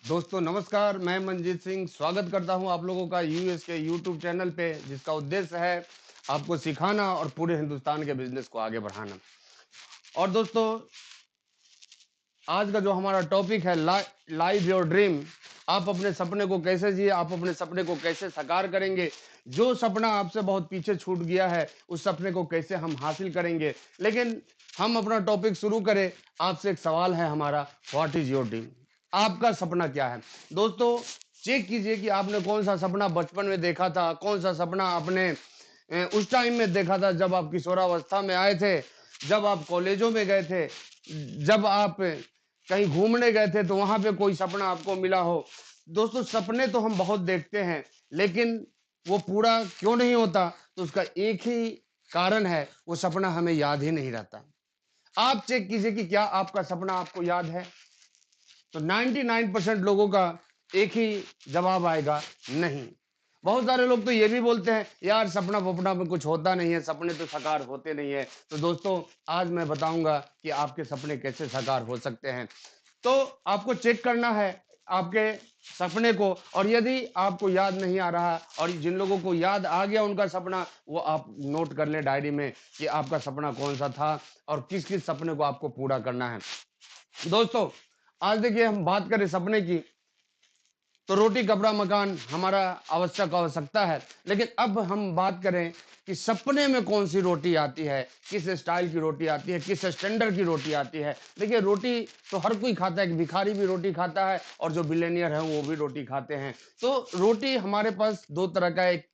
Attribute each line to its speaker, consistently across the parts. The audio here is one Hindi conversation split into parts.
Speaker 1: दोस्तों नमस्कार, मैं मनजीत सिंह स्वागत करता हूं आप लोगों का यूएस के यूट्यूब चैनल पे, जिसका उद्देश्य है आपको सिखाना और पूरे हिंदुस्तान के बिजनेस को आगे बढ़ाना। और दोस्तों, आज का जो हमारा टॉपिक है लाइव योर ड्रीम। आप अपने सपने को कैसे जिए, आप अपने सपने को कैसे साकार करेंगे। जो सपना आपसे बहुत पीछे छूट गया है, उस सपने को कैसे हम हासिल करेंगे। लेकिन हम अपना टॉपिक शुरू करें, आपसे एक सवाल है हमारा, व्हाट इज योर ड्रीम? आपका सपना क्या है? दोस्तों, चेक कीजिए कि आपने कौन सा सपना बचपन में देखा था, कौन सा सपना आपने उस टाइम में देखा था जब आप किशोरावस्था में आए थे, जब आप कॉलेजों में गए थे, जब आप कहीं घूमने गए थे तो वहां पे कोई सपना आपको मिला हो। दोस्तों, सपने तो हम बहुत देखते हैं, लेकिन वो पूरा क्यों नहीं होता? तो उसका एक ही कारण है, वो सपना हमें याद ही नहीं रहता। आप चेक कीजिए कि क्या आपका सपना आपको याद है। तो 99% लोगों का एक ही जवाब आएगा, नहीं। बहुत सारे लोग तो ये भी बोलते हैं, यार सपना वपना में कुछ होता नहीं है, सपने तो साकार होते नहीं है। तो दोस्तों, आज मैं बताऊंगा कि आपके सपने कैसे साकार हो सकते हैं। तो आपको चेक करना है आपके सपने को, और यदि आपको याद नहीं आ रहा, और जिन लोगों को याद आ गया उनका सपना, वो आप नोट कर लें डायरी में कि आपका सपना कौन सा था और किस किस सपने को आपको पूरा करना है। दोस्तों, आज देखिए, हम बात करें सपने की, तो रोटी कपड़ा मकान हमारा आवश्यकता है। लेकिन अब हम बात करें कि सपने में कौन सी रोटी आती है, किस स्टाइल की रोटी आती है, किस स्टैंडर्ड की रोटी आती है। देखिए, रोटी तो हर कोई खाता है, भिखारी भी रोटी खाता है और जो बिलियनियर है वो भी रोटी खाते हैं। तो रोटी हमारे पास दो तरह का, एक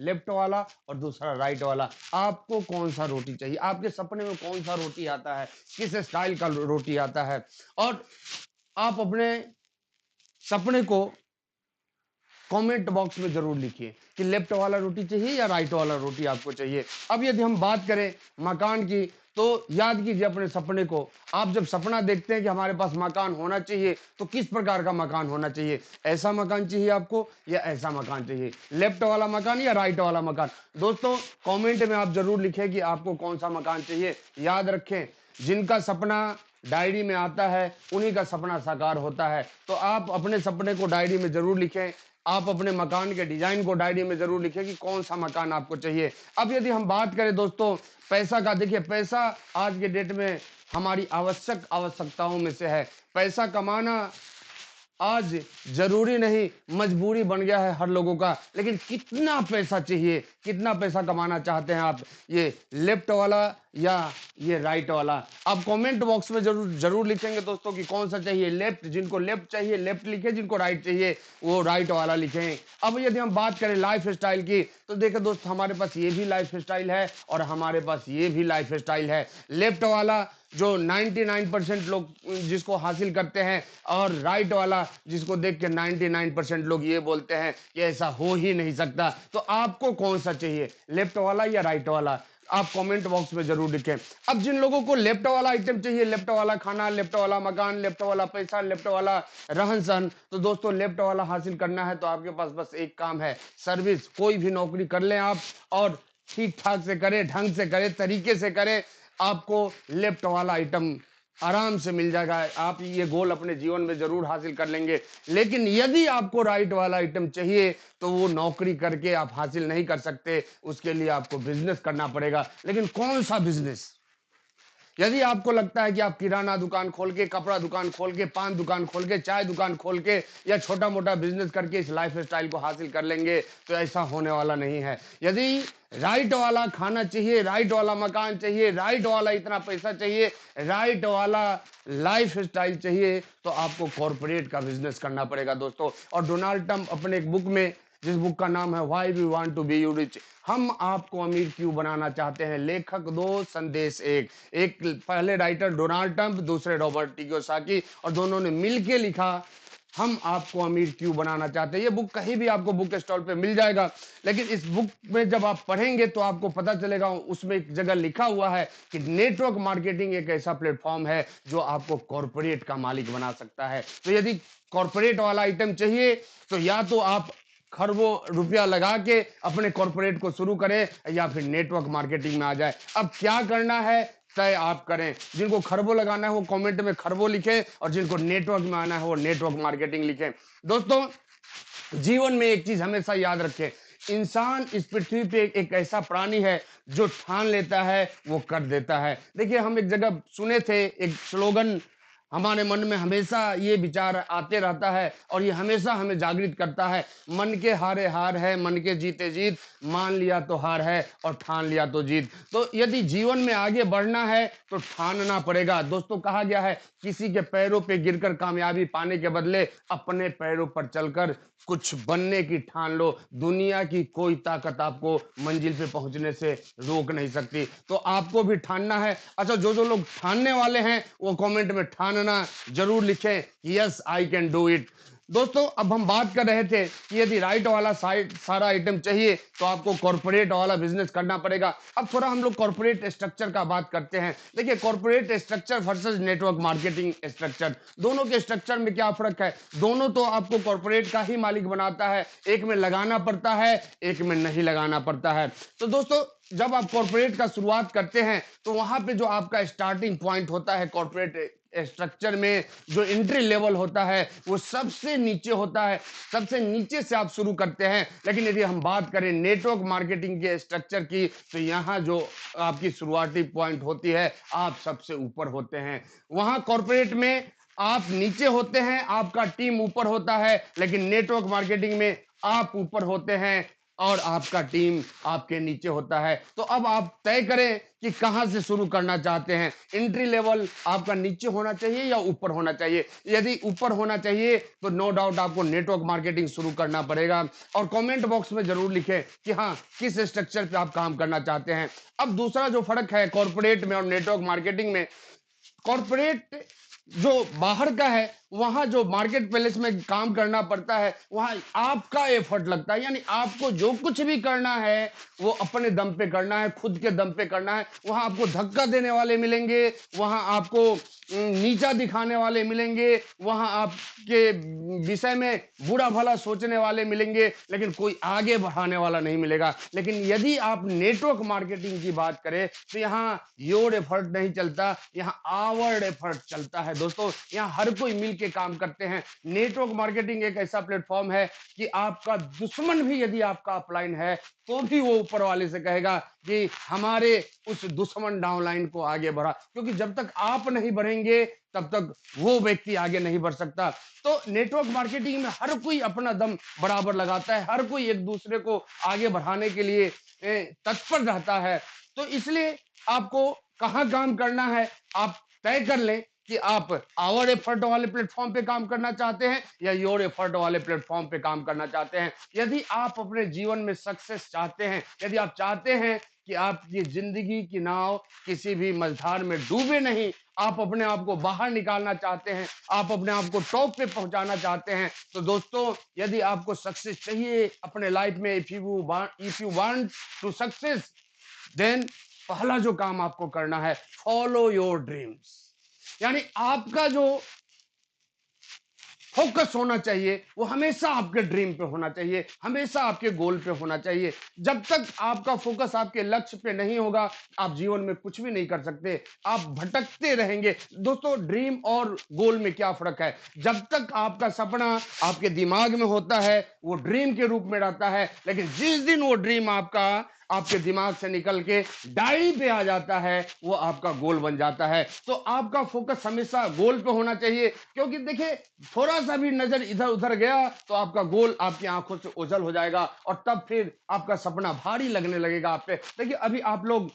Speaker 1: लेफ्ट वाला और दूसरा राइट वाला। आपको कौन सा रोटी चाहिए? आपके सपने में कौन सा रोटी आता है, किस स्टाइल का रोटी आता है? और आप अपने सपने को कमेंट बॉक्स में जरूर लिखिए कि लेफ्ट वाला रोटी चाहिए या राइट वाला रोटी आपको चाहिए। अब यदि हम बात करें मकान की, तो याद कीजिए अपने सपने को। आप जब सपना देखते हैं कि हमारे पास मकान होना चाहिए, तो किस प्रकार का मकान होना चाहिए? ऐसा मकान चाहिए आपको या ऐसा मकान चाहिए? लेफ्ट वाला मकान या राइट वाला मकान? दोस्तों, कमेंट में आप जरूर लिखें कि आपको कौन सा मकान चाहिए। याद रखें, जिनका सपना डायरी में आता है उन्हीं का सपना साकार होता है। तो आप अपने सपने को डायरी में जरूर लिखें। आप अपने मकान के डिजाइन को डायरी में जरूर लिखें कि कौन सा मकान आपको चाहिए। अब यदि हम बात करें दोस्तों पैसा का, देखिए पैसा आज के डेट में हमारी आवश्यकताओं में से है। पैसा कमाना आज जरूरी नहीं, मजबूरी बन गया है हर लोगों का। लेकिन कितना पैसा चाहिए, कितना पैसा कमाना चाहते हैं आप? ये लेफ्ट वाला या ये राइट वाला? आप कमेंट बॉक्स में जरूर जरूर लिखेंगे दोस्तों कि कौन सा चाहिए। लेफ्ट, जिनको लेफ्ट चाहिए लेफ्ट लिखें, जिनको राइट चाहिए वो राइट वाला लिखें। अब यदि हम बात करें लाइफ स्टाइल की, तो देखो दोस्त, हमारे पास ये भी लाइफ स्टाइल है और हमारे पास ये भी लाइफ स्टाइल है। लेफ्ट वाला जो 99% लोग जिसको हासिल करते हैं, और राइट वाला जिसको देख के 99% लोग ये बोलते हैं कि ऐसा हो ही नहीं सकता। तो आपको कौन सा चाहिए, लेफ्ट वाला या राइट वाला? आप कमेंट बॉक्स में जरूर लिखें। अब जिन लोगों को लेफ्ट वाला आइटम चाहिए, लेफ्ट वाला खाना, लेफ्ट वाला मकान, लेफ्ट वाला पैसा, लेफ्ट वाला रहन सहन, तो दोस्तों लेफ्ट वाला हासिल करना है तो आपके पास बस एक काम है, सर्विस। कोई भी नौकरी कर लें आप, और ठीक ठाक से करें, ढंग से करें, तरीके से करें, आपको लेफ्ट वाला आइटम आराम से मिल जाएगा। आप ये गोल अपने जीवन में जरूर हासिल कर लेंगे। लेकिन यदि आपको राइट वाला आइटम चाहिए, तो वो नौकरी करके आप हासिल नहीं कर सकते, उसके लिए आपको बिजनेस करना पड़ेगा। लेकिन कौन सा बिजनेस? यदि आपको लगता है कि आप किराना दुकान खोल के, कपड़ा दुकान खोल के, पान दुकान खोल के, चाय दुकान खोल के या छोटा मोटा बिजनेस करके इस लाइफ स्टाइल को हासिल कर लेंगे, तो ऐसा होने वाला नहीं है। यदि राइट वाला खाना चाहिए, राइट वाला मकान चाहिए, राइट वाला इतना पैसा चाहिए, राइट वाला लाइफ स्टाइल चाहिए, तो आपको कॉर्पोरेट का बिजनेस करना पड़ेगा दोस्तों। और डोनाल्ड ट्रंप अपने एक बुक में, जिस बुक का नाम है why we want to be you rich, हम आपको अमीर क्यों बनाना चाहते हैं, लेखक दो संदेश एक, एक पहले राइटर डोनाल्ड ट्रंप, दूसरे रॉबर्ट कियोसाकी, और दोनों ने मिलके लिखा हम आपको अमीर क्यों बनाना चाहते हैं। ये बुक कहीं भी आपको बुक स्टॉल पे मिल जाएगा। लेकिन इस बुक में जब आप पढ़ेंगे तो आपको पता चलेगा, उसमें एक जगह लिखा हुआ है कि नेटवर्क मार्केटिंग एक ऐसा प्लेटफॉर्म है जो आपको कॉर्पोरेट का मालिक बना सकता है। तो यदि कॉर्पोरेट वाला आइटम चाहिए, तो या तो आप खरबों रुपया लगा के अपने कॉर्पोरेट को शुरू करें, या फिर नेटवर्क मार्केटिंग में आ जाए। अब क्या करना है, तय आप करें। जिनको खरबों लगाना है वो कमेंट में खरबों लिखें, और जिनको नेटवर्क में आना है वो नेटवर्क मार्केटिंग लिखें। दोस्तों, जीवन में एक चीज हमेशा याद रखें, इंसान इस पृथ्वी पे एक ऐसा प्राणी है जो ठान लेता है वो कर देता है। देखिए, हम एक जगह सुने थे एक स्लोगन, हमारे मन में हमेशा ये विचार आते रहता है और ये हमेशा हमें जागृत करता है, मन के हारे हार है, मन के जीते जीत, मान लिया तो हार है और ठान लिया तो जीत। तो यदि जीवन में आगे बढ़ना है तो ठानना पड़ेगा। दोस्तों, कहा गया है, किसी के पैरों पे गिरकर कामयाबी पाने के बदले अपने पैरों पर चलकर कुछ बनने की ठान लो। दुनिया की कोई ताकत आपको मंजिल पे पहुंचने से रोक नहीं सकती। तो आपको भी ठानना है। अच्छा, जो लोग ठानने वाले हैं वो कमेंट में ठानना जरूर लिखें, yes I can do it. दोस्तों, अब हम बात कर रहे थे कि यदि राइट वाला साइड सारा आइटम चाहिए तो आपको कॉर्पोरेट वाला बिजनेस करना पड़ेगा। अब थोड़ा हम लोग कॉर्पोरेट स्ट्रक्चर का बात करते हैं। देखिए, corporate structure versus network marketing structure, दोनों के स्ट्रक्चर में क्या फर्क है? दोनों तो आपको कॉर्पोरेट का ही मालिक बनाता है, एक में लगाना पड़ता है, एक में नहीं लगाना पड़ता है। तो दोस्तों, जब आप कॉर्पोरेट का शुरुआत करते हैं तो वहां पे जो आपका स्टार्टिंग पॉइंट होता है कॉर्पोरेट स्ट्रक्चर में, जो एंट्री लेवल होता है वो सबसे नीचे होता है, सबसे नीचे से आप शुरू करते हैं। लेकिन यदि हम बात करें नेटवर्क मार्केटिंग के स्ट्रक्चर की, तो यहाँ जो आपकी शुरुआती पॉइंट होती है, आप सबसे ऊपर होते हैं। वहां कॉर्पोरेट में आप नीचे होते हैं, आपका टीम ऊपर होता है, लेकिन नेटवर्क मार्केटिंग में आप ऊपर होते हैं और आपका टीम आपके नीचे होता है। तो अब आप तय करें कि कहां से शुरू करना चाहते हैं। एंट्री लेवल आपका नीचे होना चाहिए या ऊपर होना चाहिए? यदि ऊपर होना चाहिए तो नो डाउट आपको नेटवर्क मार्केटिंग शुरू करना पड़ेगा। और कमेंट बॉक्स में जरूर लिखें कि हाँ, किस स्ट्रक्चर पे आप काम करना चाहते हैं। अब दूसरा जो फर्क है कॉर्पोरेट में और नेटवर्क मार्केटिंग में, कॉर्पोरेट जो बाहर का है, वहां जो मार्केट प्लेस में काम करना पड़ता है, वहां आपका एफर्ट लगता है, यानी आपको जो कुछ भी करना है वो अपने दम पे करना है, खुद के दम पे करना है। वहां आपको धक्का देने वाले मिलेंगे, वहां आपको नीचा दिखाने वाले मिलेंगे, वहां आपके विषय में बुरा भला सोचने वाले मिलेंगे, लेकिन कोई आगे बढ़ाने वाला नहीं मिलेगा। लेकिन यदि आप नेटवर्क मार्केटिंग की बात करें तो यहाँ योर एफर्ट नहीं चलता, यहाँ आवर एफर्ट चलता है। दोस्तों, यहाँ हर कोई मिल के काम करते हैं। नेटवर्क मार्केटिंग एक ऐसा प्लेटफॉर्म है कि आपका दुश्मन भी यदि आपका अपलाइन है तो भी वो ऊपर वाले से कहेगा कि हमारे उस दुश्मन डाउनलाइन को आगे बढ़ा, क्योंकि जब तक आप नहीं बढ़ेंगे तब तक वो व्यक्ति आगे नहीं बढ़ सकता। तो नेटवर्क मार्केटिंग में हर कोई अपना दम बराबर लगाता है, हर कोई एक दूसरे को आगे बढ़ाने के लिए तत्पर रहता है। तो इसलिए आपको कहाँ काम करना है आप तय कर लें कि आप आवर एफर्ट वाले प्लेटफॉर्म पे काम करना चाहते हैं या योर एफर्ट वाले प्लेटफॉर्म पे काम करना चाहते हैं। यदि आप अपने जीवन में सक्सेस चाहते हैं, यदि आप चाहते हैं कि आपकी जिंदगी की नाव किसी भी मझधार में डूबे नहीं, आप अपने आप को बाहर निकालना चाहते हैं, आप अपने आप को टॉप पे पहुंचाना चाहते हैं, तो दोस्तों, यदि आपको सक्सेस चाहिए अपने लाइफ में, if you want to success, then पहला जो काम आपको करना है, फॉलो योर ड्रीम्स। यानी आपका जो फोकस होना चाहिए वो हमेशा आपके ड्रीम पे होना चाहिए, हमेशा आपके गोल पे होना चाहिए। जब तक आपका फोकस आपके लक्ष्य पे नहीं होगा, आप जीवन में कुछ भी नहीं कर सकते, आप भटकते रहेंगे। दोस्तों, ड्रीम और गोल में क्या फर्क है? जब तक आपका सपना आपके दिमाग में होता है वो ड्रीम के रूप में रहता है, लेकिन जिस दिन वो ड्रीम आपके दिमाग से निकल के डायरी पे आ जाता है, वो आपका गोल बन जाता है। तो आपका फोकस हमेशा गोल पे होना चाहिए, क्योंकि देखिए, थोड़ा सा भी नजर इधर उधर गया तो आपका गोल आपकी आंखों से ओझल हो जाएगा और तब फिर आपका सपना भारी लगने लगेगा आप पे। देखिए, अभी आप लोग,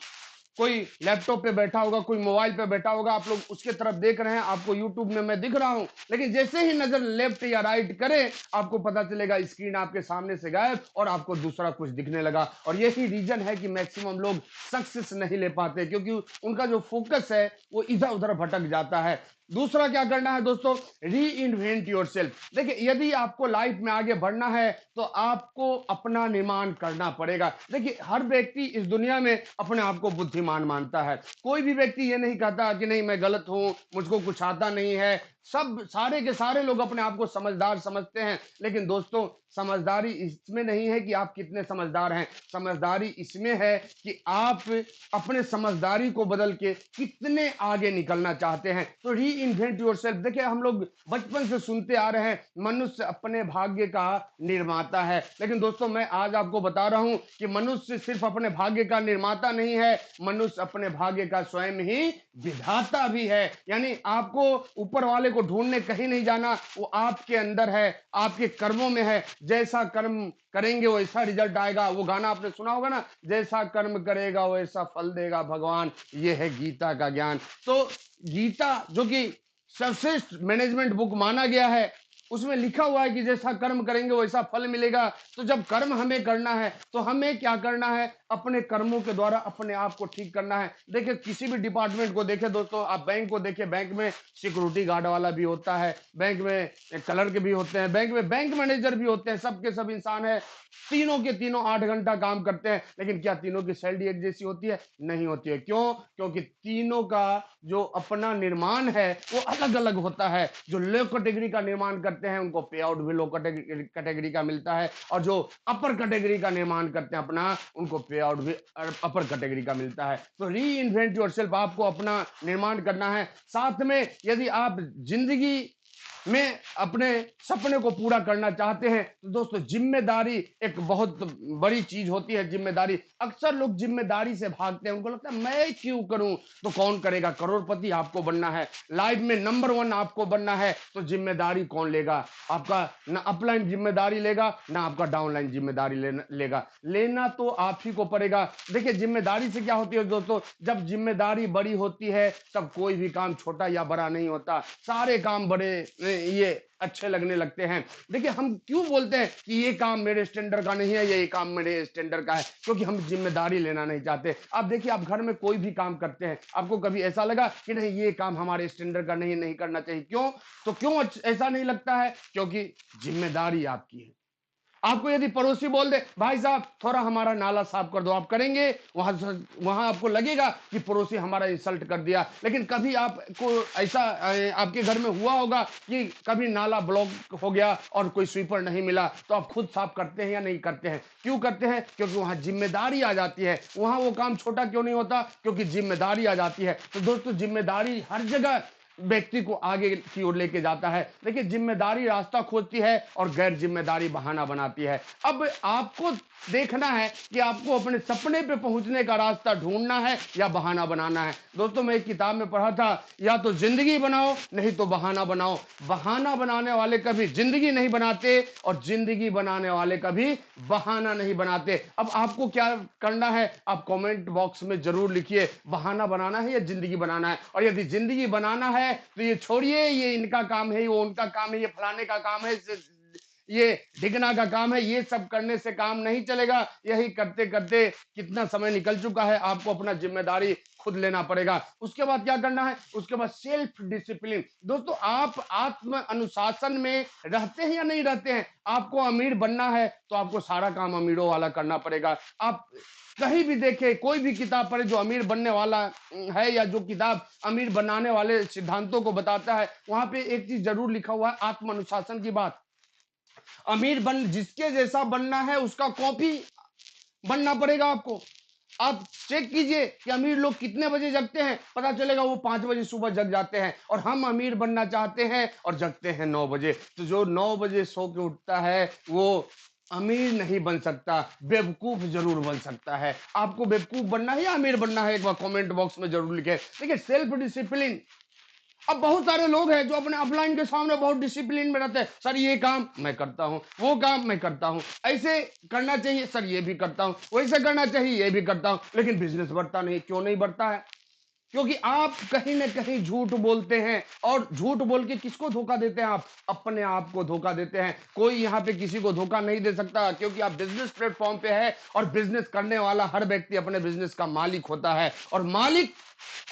Speaker 1: कोई लैपटॉप पे बैठा होगा, कोई मोबाइल पे बैठा होगा, आप लोग उसके तरफ देख रहे हैं, आपको यूट्यूब में मैं दिख रहा हूं, लेकिन जैसे ही नजर लेफ्ट या राइट करे, आपको पता चलेगा स्क्रीन आपके सामने से गायब और आपको दूसरा कुछ दिखने लगा। और यही रीजन है कि मैक्सिमम लोग सक्सेस नहीं ले पाते, क्योंकि उनका जो फोकस है वो इधर उधर भटक जाता है। दूसरा क्या करना है दोस्तों? री इन्वेंट योर सेल्फ। देखिए, यदि आपको लाइफ में आगे बढ़ना है तो आपको अपना निर्माण करना पड़ेगा। देखिए, हर व्यक्ति इस दुनिया में अपने आप को बुद्धिमान मानता है। कोई भी व्यक्ति ये नहीं कहता कि नहीं, मैं गलत हूं, मुझको कुछ आता नहीं है, सब सारे के सारे लोग अपने आप को समझदार समझते हैं, लेकिन दोस्तों समझदारी इसमें नहीं है कि आप कितने समझदार हैं, समझदारी इसमें है कि आप अपने समझदारी को बदल के कितने आगे निकलना चाहते हैं। तो री इन्वेंट योरसेल्फ। देखिए हम लोग बचपन से सुनते आ रहे हैं मनुष्य अपने भाग्य का निर्माता है, लेकिन दोस्तों मैं आज आपको बता रहा हूं कि मनुष्य सिर्फ अपने भाग्य का निर्माता नहीं है, मनुष्य अपने भाग्य का स्वयं ही विधाता भी है। यानी आपको ऊपर वाले को ढूंढने कहीं नहीं जाना, वो आपके अंदर है, आपके कर्मों में है। जैसा कर्म करेंगे वैसा रिजल्ट आएगा। वो गाना आपने सुना होगा ना, जैसा कर्म करेगा वैसा फल देगा भगवान। ये है गीता का ज्ञान। तो गीता जो कि सर्वश्रेष्ठ मैनेजमेंट बुक माना गया है, उसमें लिखा हुआ है कि जैसा कर्म करेंगे वैसा फल मिलेगा। तो जब कर्म हमें करना है तो हमें क्या करना है, अपने कर्मों के द्वारा अपने आप को ठीक करना है। देखिए किसी भी डिपार्टमेंट को देखें दोस्तों, आप बैंक को देखिए, बैंक में सिक्योरिटी गार्ड वाला भी होता है, बैंक में क्लर्क भी होते हैं, बैंक में बैंक मैनेजर भी होते हैं, सबके सब इंसान है। तीनों के तीनों 8 घंटा काम करते हैं, लेकिन क्या तीनों की सैलरी एक जैसी होती है? नहीं होती है। क्यों? क्योंकि तीनों का जो अपना निर्माण है वो अलग अलग होता है। जो लो कैटेगरी का निर्माण करते हैं उनको पे आउट भी लो कैटेगरी का मिलता है, और जो अपर कैटेगरी का निर्माण करते हैं अपना, उनको पे आउट भी अपर कैटेगरी का मिलता है। तो री इन्वेंट योरसेल्फ, आपको अपना निर्माण करना है। साथ में यदि आप जिंदगी में अपने सपने को पूरा करना चाहते हैं तो दोस्तों जिम्मेदारी एक बहुत बड़ी चीज होती है। जिम्मेदारी, अक्सर लोग जिम्मेदारी से भागते हैं, उनको लगता है मैं क्यों करूं। तो कौन करेगा? करोड़पति आपको बनना है, लाइफ में नंबर 1 आपको बनना है, तो जिम्मेदारी कौन लेगा? आपका ना अपलाइन जिम्मेदारी लेगा ना आपका डाउनलाइन जिम्मेदारी लेगा। लेना तो आप ही को पड़ेगा। देखिए जिम्मेदारी से क्या होती है दोस्तों, जब जिम्मेदारी बड़ी होती है तब कोई भी काम छोटा या बड़ा नहीं होता, सारे काम बड़े ये अच्छे लगने लगते हैं। देखिए हम क्यों बोलते हैं कि ये काम मेरे स्टैंडर्ड का नहीं है, ये काम मेरे स्टैंडर्ड का है? क्योंकि हम जिम्मेदारी लेना नहीं चाहते। आप देखिए, आप घर में कोई भी काम करते हैं, आपको कभी ऐसा लगा कि नहीं ये काम हमारे स्टैंडर्ड का नहीं करना चाहिए? क्यों? तो क्यों ऐसा नहीं लगता है? क्योंकि जिम्मेदारी आपकी है। आपको यदि पड़ोसी बोल दे भाई साहब थोड़ा हमारा नाला साफ कर दो, आप करेंगे? वहां आपको लगेगा कि पड़ोसी हमारा इंसल्ट कर दिया। लेकिन कभी आपको ऐसा आपके घर में हुआ होगा कि कभी नाला ब्लॉक हो गया और कोई स्वीपर नहीं मिला, तो आप खुद साफ करते हैं या नहीं करते हैं? क्यों करते हैं? क्योंकि वहां जिम्मेदारी आ जाती है। वहां वो काम छोटा क्यों नहीं होता? क्योंकि जिम्मेदारी आ जाती है। तो दोस्तों जिम्मेदारी हर जगह व्यक्ति को आगे की ओर लेके जाता है। देखिए जिम्मेदारी रास्ता खोजती है और गैर जिम्मेदारी बहाना बनाती है। अब आपको देखना है कि आपको अपने सपने पे पहुंचने का रास्ता ढूंढना है या बहाना बनाना है। दोस्तों मैं एक किताब में पढ़ा था, या तो जिंदगी बनाओ नहीं तो बहाना बनाओ। बहाना बनाने वाले कभी जिंदगी नहीं बनाते और जिंदगी बनाने वाले कभी बहाना नहीं बनाते। अब आपको क्या करना है, आप कमेंट बॉक्स में जरूर लिखिए, बहाना बनाना है या जिंदगी बनाना है। और यदि जिंदगी बनाना है तो ये छोड़िए, ये इनका काम है, वो उनका काम है, ये फलाने का काम है, ये ढिगना का काम है, ये सब करने से काम नहीं चलेगा। यही करते करते कितना समय निकल चुका है। आपको अपना जिम्मेदारी खुद लेना पड़ेगा। उसके बाद क्या करना है? उसके बाद सेल्फ डिसिप्लिन। दोस्तों आप आत्म अनुशासन में रहते हैं या नहीं रहते हैं? आपको अमीर बनना है तो आपको सारा काम अमीरों वाला करना पड़ेगा। आप कहीं भी देखे, कोई भी किताब पढ़े जो अमीर बनने वाला है या जो किताब अमीर बनाने वाले सिद्धांतों को बताता है, वहां पे एक चीज जरूर लिखा हुआ है, आत्म अनुशासन की बात। अमीर बन जिसके जैसा बनना है उसका कॉपी बनना पड़ेगा आपको। आप चेक कीजिए कि अमीर लोग कितने बजे जगते हैं, पता चलेगा वो 5 बजे सुबह जग जाते हैं। और हम अमीर बनना चाहते हैं और जगते हैं 9 बजे। तो जो 9 बजे सो के उठता है वो अमीर नहीं बन सकता, बेवकूफ जरूर बन सकता है। आपको बेवकूफ बनना है या अमीर बनना है, एक बार कमेंट बॉक्स में जरूर लिखे। देखिए सेल्फ डिसिप्लिन। अब बहुत सारे लोग हैं जो अपने अपलाइन के सामने बहुत डिसिप्लिन में रहते हैं। सर ये काम मैं करता हूं, वो काम मैं करता हूं, ऐसे करना चाहिए सर ये भी करता हूं, वैसे करना चाहिए ये भी करता हूं, लेकिन बिजनेस बढ़ता नहीं। क्यों नहीं बढ़ता है? क्योंकि आप कहीं ना कहीं झूठ बोलते हैं। और झूठ बोल के किसको धोखा देते हैं? आप अपने आप को धोखा देते हैं। कोई यहाँ पे किसी को धोखा नहीं दे सकता, क्योंकि आप बिजनेस प्लेटफॉर्म पे है और बिजनेस करने वाला हर व्यक्ति अपने बिजनेस का मालिक होता है। और मालिक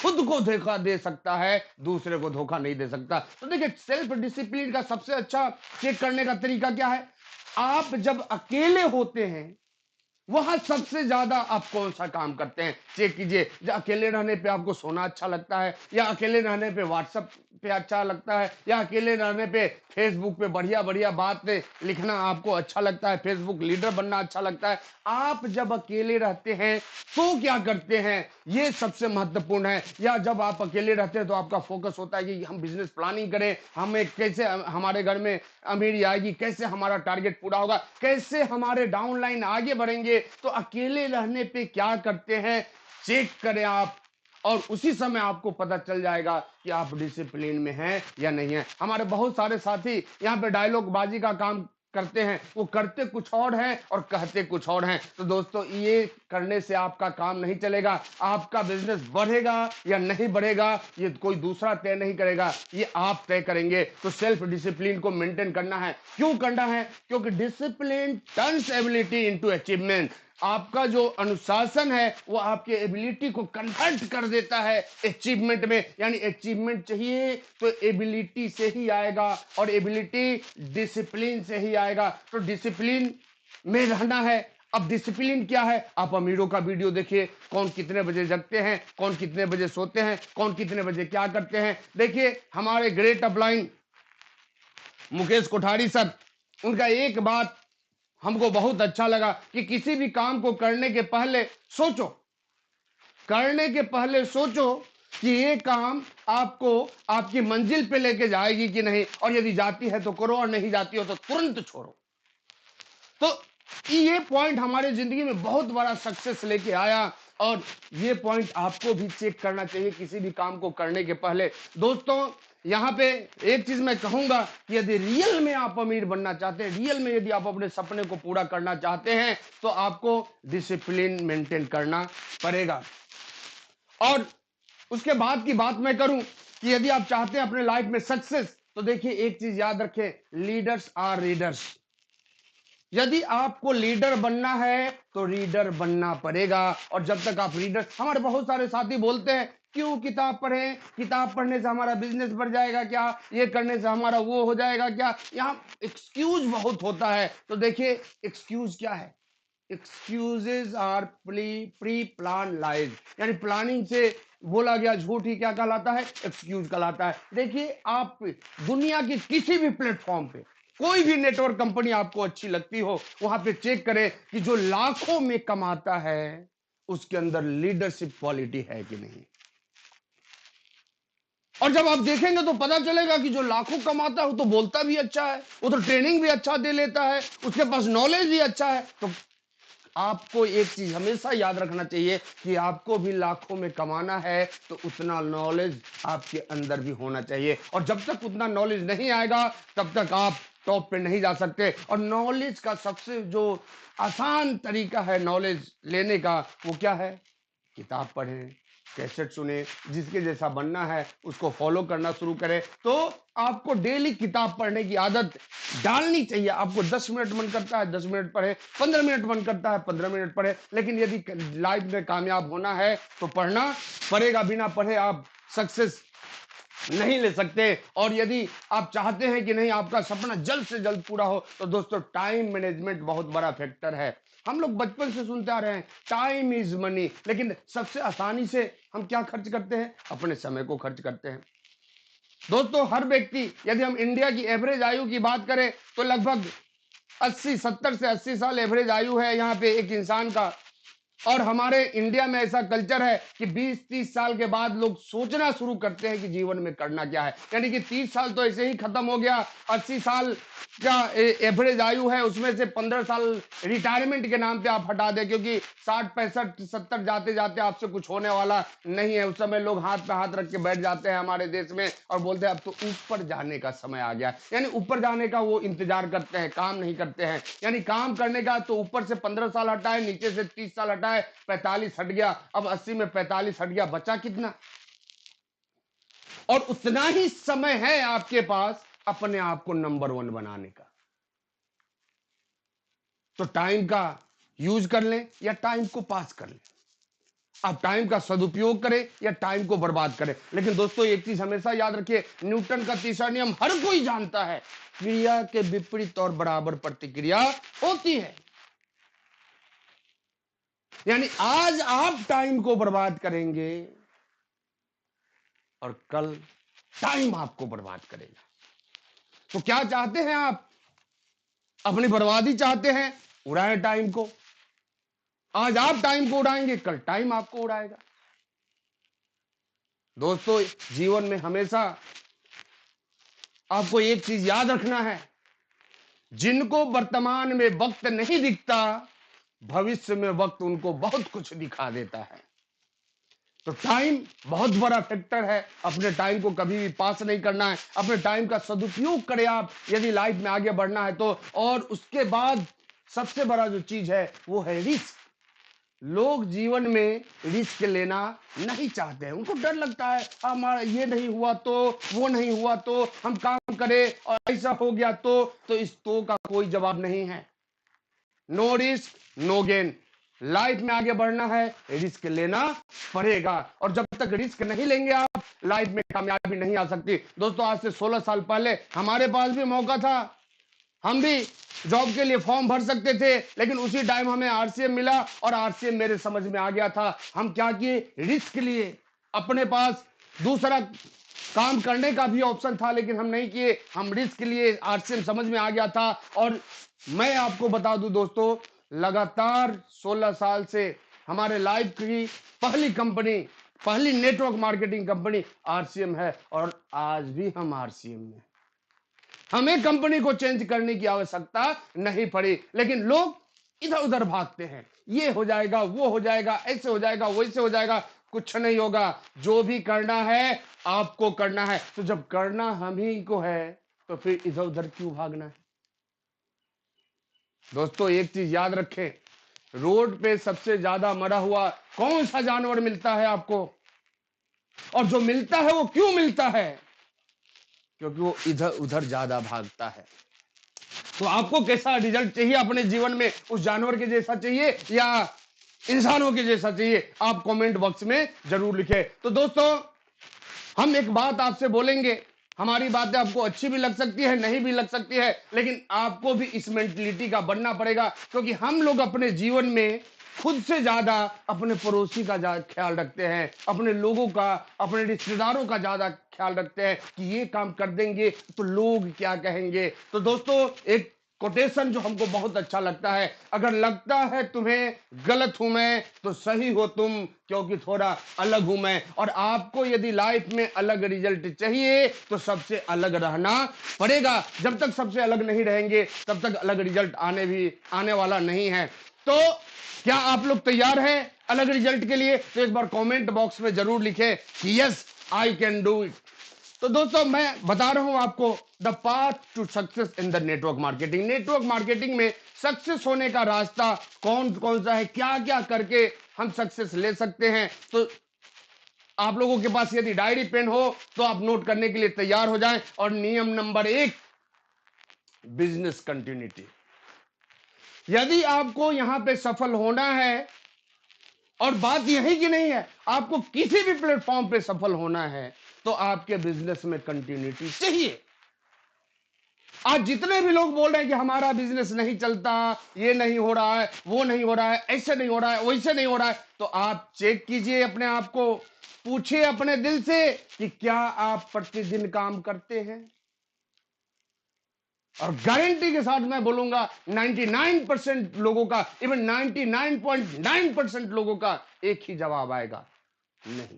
Speaker 1: खुद को धोखा दे सकता है, दूसरे को धोखा नहीं दे सकता। तो देखिए सेल्फ डिसिप्लिन का सबसे अच्छा चेक करने का तरीका क्या है? आप जब अकेले होते हैं वहां सबसे ज्यादा आप कौन सा काम करते हैं, चेक कीजिए। अकेले रहने पे आपको सोना अच्छा लगता है, या अकेले रहने पे व्हाट्सएप पे अच्छा लगता है, या अकेले रहने पे फेसबुक पे बढ़िया बढ़िया बातें लिखना आपको अच्छा लगता है, फेसबुक लीडर बनना अच्छा लगता है। आप जब अकेले रहते हैं तो क्या करते हैं, ये सबसे महत्वपूर्ण है। या जब आप अकेले रहते हैं तो आपका फोकस होता है कि हम बिजनेस प्लानिंग करें, हमें कैसे हमारे घर में अमीरी आएगी, कैसे हमारा टारगेट पूरा होगा, कैसे हमारे डाउनलाइन आगे बढ़ेंगे। तो अकेले रहने पे क्या करते हैं, चेक करें आप, और उसी समय आपको पता चल जाएगा कि आप डिसिप्लिन में हैं या नहीं है। हमारे बहुत सारे साथी यहाँ पे डायलॉग बाजी का काम करते हैं, वो करते कुछ और हैं और कहते कुछ और हैं। तो दोस्तों, ये करने से आपका काम नहीं चलेगा। आपका बिजनेस बढ़ेगा या नहीं बढ़ेगा ये कोई दूसरा तय नहीं करेगा, ये आप तय करेंगे। तो सेल्फ डिसिप्लिन को मेंटेन करना है। क्यों करना है? क्योंकि discipline turns ability into achievement. आपका जो अनुशासन है वो आपके एबिलिटी को कन्वर्ट कर देता है अचीवमेंट में। यानी अचीवमेंट चाहिए तो एबिलिटी से ही आएगा, और एबिलिटी डिसिप्लिन से ही आएगा। तो डिसिप्लिन में रहना है। अब डिसिप्लिन क्या है? आप अमीरों का वीडियो देखिए, कौन कितने बजे जगते हैं, कौन कितने बजे सोते हैं, कौन कितने बजे क्या करते हैं। देखिए हमारे great upline Mukesh Kothari sir, उनका एक बात हमको बहुत अच्छा लगा कि किसी भी काम को करने के पहले सोचो, करने के पहले सोचो कि ये काम आपको आपकी मंजिल पे लेके जाएगी कि नहीं, और यदि जाती है तो करो, और नहीं जाती हो तो तुरंत छोड़ो। तो ये पॉइंट हमारे जिंदगी में बहुत बड़ा सक्सेस लेके आया, और ये पॉइंट आपको भी चेक करना चाहिए किसी भी काम को करने के पहले। दोस्तों, यहाँ पे एक चीज मैं कहूंगा कि यदि रियल में आप अमीर बनना चाहते हैं, रियल में यदि आप अपने सपने को पूरा करना चाहते हैं, तो आपको डिसिप्लिन मेंटेन करना पड़ेगा। और उसके बाद की बात मैं करूं कि यदि आप चाहते हैं अपने लाइफ में सक्सेस, तो देखिए एक चीज याद रखें, लीडर्स आर रीडर्स। यदि आपको लीडर बनना है तो रीडर बनना पड़ेगा। और जब तक आप रीडर, हमारे बहुत सारे साथी बोलते हैं क्यों किताब पढ़ें, किताब पढ़ने से हमारा बिजनेस बढ़ जाएगा क्या, ये करने से हमारा वो हो जाएगा क्या। यहाँ एक्सक्यूज बहुत होता है। तो देखिए एक्सक्यूज क्या है, excuses are pre plan lies. यानी प्लानिंग से बोला गया झूठ ही क्या कहलाता है, एक्सक्यूज कहलाता है। देखिए आप दुनिया की किसी भी प्लेटफॉर्म पे, कोई भी नेटवर्क कंपनी आपको अच्छी लगती हो, वहां पे चेक करें कि जो लाखों में कमाता है उसके अंदर लीडरशिप क्वालिटी है कि नहीं। और जब आप देखेंगे तो पता चलेगा कि जो लाखों कमाता है वो तो बोलता भी अच्छा है, वो तो ट्रेनिंग भी अच्छा दे लेता है, उसके पास नॉलेज भी अच्छा है। तो आपको एक चीज हमेशा याद रखना चाहिए कि आपको भी लाखों में कमाना है तो उतना नॉलेज आपके अंदर भी होना चाहिए। और जब तक उतना नॉलेज नहीं आएगा तब तक आप टॉप पे नहीं जा सकते। और नॉलेज का सबसे जो आसान तरीका है नॉलेज लेने का, वो क्या है? किताब पढ़ें, कैसेट सुने, जिसके जैसा बनना है उसको फॉलो करना शुरू करें। तो आपको डेली किताब पढ़ने की आदत डालनी चाहिए। आपको 10 मिनट मन करता है 10 मिनट पढ़े, 15 मिनट मन करता है 15 मिनट पढ़े, लेकिन यदि लाइफ में कामयाब होना है तो पढ़ना पड़ेगा। बिना पढ़े आप सक्सेस नहीं ले सकते। और यदि आप चाहते हैं कि नहीं आपका सपना जल्द से जल्द पूरा हो, तो दोस्तों टाइम मैनेजमेंट बहुत बड़ा फैक्टर है। हम लोग बचपन से सुनते आ रहे हैं टाइम इज मनी, लेकिन सबसे आसानी से हम क्या खर्च करते हैं? अपने समय को खर्च करते हैं। दोस्तों हर व्यक्ति, यदि हम इंडिया की एवरेज आयु की बात करें तो लगभग 70 से 80 साल एवरेज आयु है यहाँ पे एक इंसान का। और हमारे इंडिया में ऐसा कल्चर है कि 20-30 साल के बाद लोग सोचना शुरू करते हैं कि जीवन में करना क्या है। यानी कि 30 साल तो ऐसे ही खत्म हो गया, 80 साल का एवरेज आयु है, उसमें से 15 साल रिटायरमेंट के नाम पे आप हटा दें, क्योंकि 60 65 70 जाते जाते आपसे कुछ होने वाला नहीं है। उस समय लोग हाथ पे हाथ रख के बैठ जाते हैं हमारे देश में और बोलते हैं अब तो ऊपर जाने का समय आ गया। यानी ऊपर जाने का वो इंतजार करते हैं, काम नहीं करते हैं। यानी काम करने का तो ऊपर से 15 साल हटाए, नीचे से 30 साल हटाए, 45 हट गया, अब 80 में 45 हट गया, बचा कितना? और उतना ही समय है आपके पास अपने आप को नंबर 1 बनाने का। तो टाइम का यूज कर लें या टाइम को पास कर लें। आप टाइम का सदुपयोग करें या टाइम को बर्बाद करें। लेकिन दोस्तों एक चीज हमेशा याद रखिए, न्यूटन का तीसरा नियम हर कोई जानता है, क्रिया के विपरीत और बराबर प्रतिक्रिया होती है। यानी आज आप टाइम को बर्बाद करेंगे और कल टाइम आपको बर्बाद करेगा। तो क्या चाहते हैं आप? अपनी बर्बादी चाहते हैं? उड़ाएं टाइम को। आज आप टाइम को उड़ाएंगे, कल टाइम आपको उड़ाएगा। दोस्तों, जीवन में हमेशा आपको एक चीज याद रखना है, जिनको वर्तमान में वक्त नहीं दिखता, भविष्य में वक्त उनको बहुत कुछ दिखा देता है। तो टाइम बहुत बड़ा फैक्टर है। अपने टाइम को कभी भी पास नहीं करना है, अपने टाइम का सदुपयोग करें आप, यदि लाइफ में आगे बढ़ना है तो। और उसके बाद सबसे बड़ा जो चीज है वो है रिस्क। लोग जीवन में रिस्क लेना नहीं चाहते हैं, उनको डर लगता है, हमारा ये नहीं हुआ तो, वो नहीं हुआ तो, हम काम करें और ऐसा हो गया तो इस तो का कोई जवाब नहीं है। No risk no gain. Life में आगे बढ़ना है, रिस्क लेना पड़ेगा, और जब तक रिस्क नहीं लेंगे आप, लाइफ में कामयाबी नहीं आ सकती। दोस्तों, आज से 16 साल पहले हमारे पास भी मौका था, हम भी जॉब के लिए फॉर्म भर सकते थे, लेकिन उसी टाइम हमें आरसीएम मिला और आरसीएम मेरे समझ में आ गया था। हम क्या किए? रिस्क लिए। अपने पास दूसरा काम करने का भी ऑप्शन था, लेकिन हम नहीं किए, हम रिस्क लिए। आरसीएम समझ में आ गया था। और मैं आपको बता दूं दोस्तों, लगातार 16 साल से हमारे लाइफ की पहली कंपनी, पहली नेटवर्क मार्केटिंग कंपनी आरसीएम है, और आज भी हम आरसीएम में। हमें कंपनी को चेंज करने की आवश्यकता नहीं पड़ी, लेकिन लोग इधर उधर भागते हैं, ये हो जाएगा, वो हो जाएगा, ऐसे हो जाएगा, वैसे हो जाएगा। कुछ नहीं होगा। जो भी करना है आपको करना है। तो जब करना हम ही को है तो फिर इधर उधर क्यों भागना है? दोस्तों, एक चीज याद रखें, रोड पे सबसे ज्यादा मरा हुआ कौन सा जानवर मिलता है आपको? और जो मिलता है वो क्यों मिलता है? क्योंकि वो इधर उधर ज्यादा भागता है। तो आपको कैसा रिजल्ट चाहिए अपने जीवन में? उस जानवर के जैसा चाहिए या इंसानों के जैसा चाहिए? आप कमेंट बॉक्स में जरूर लिखें। तो दोस्तों, हम एक बात आपसे बोलेंगे, हमारी बातें आपको अच्छी भी लग सकती है, नहीं भी लग सकती है, लेकिन आपको भी इस मेंटलिटी का बनना पड़ेगा, क्योंकि हम लोग अपने जीवन में खुद से ज्यादा अपने पड़ोसी का ख्याल रखते हैं, अपने लोगों का, अपने रिश्तेदारों का ज्यादा ख्याल रखते हैं कि ये काम कर देंगे तो लोग क्या कहेंगे। तो दोस्तों, एक कोटेशन जो हमको बहुत अच्छा लगता है, अगर लगता है तुम्हें गलत हूं मैं तो सही हो तुम, क्योंकि थोड़ा अलग हूं मैं। और आपको यदि लाइफ में अलग रिजल्ट चाहिए तो सबसे अलग रहना पड़ेगा। जब तक सबसे अलग नहीं रहेंगे तब तक अलग रिजल्ट आने वाला नहीं है। तो क्या आप लोग तैयार हैं अलग रिजल्ट के लिए? तो एक बार कमेंट बॉक्स में जरूर लिखें कि yes I can do it. तो दोस्तों, मैं बता रहा हूं आपको the path to success in the network marketing. Network marketing में सक्सेस होने का रास्ता कौन कौन सा है, क्या क्या करके हम सक्सेस ले सकते हैं। तो आप लोगों के पास यदि डायरी पेन हो तो आप नोट करने के लिए तैयार हो जाएं। और नियम नंबर 1, बिजनेस कंटिन्यूटी। यदि आपको यहां पे सफल होना है, और बात यही की नहीं है, आपको किसी भी प्लेटफॉर्म पे सफल होना है, तो आपके बिजनेस में कंटिन्यूटी चाहिए। आज जितने भी लोग बोल रहे हैं कि हमारा बिजनेस नहीं चलता, ये नहीं हो रहा है, वो नहीं हो रहा है, ऐसे नहीं हो रहा है, वैसे नहीं हो रहा है, तो आप चेक कीजिए अपने आप को, पूछिए अपने दिल से कि क्या आप प्रतिदिन काम करते हैं। और गारंटी के साथ मैं बोलूंगा 99% लोगों का, इवन 99.9% लोगों का एक ही जवाब आएगा, नहीं।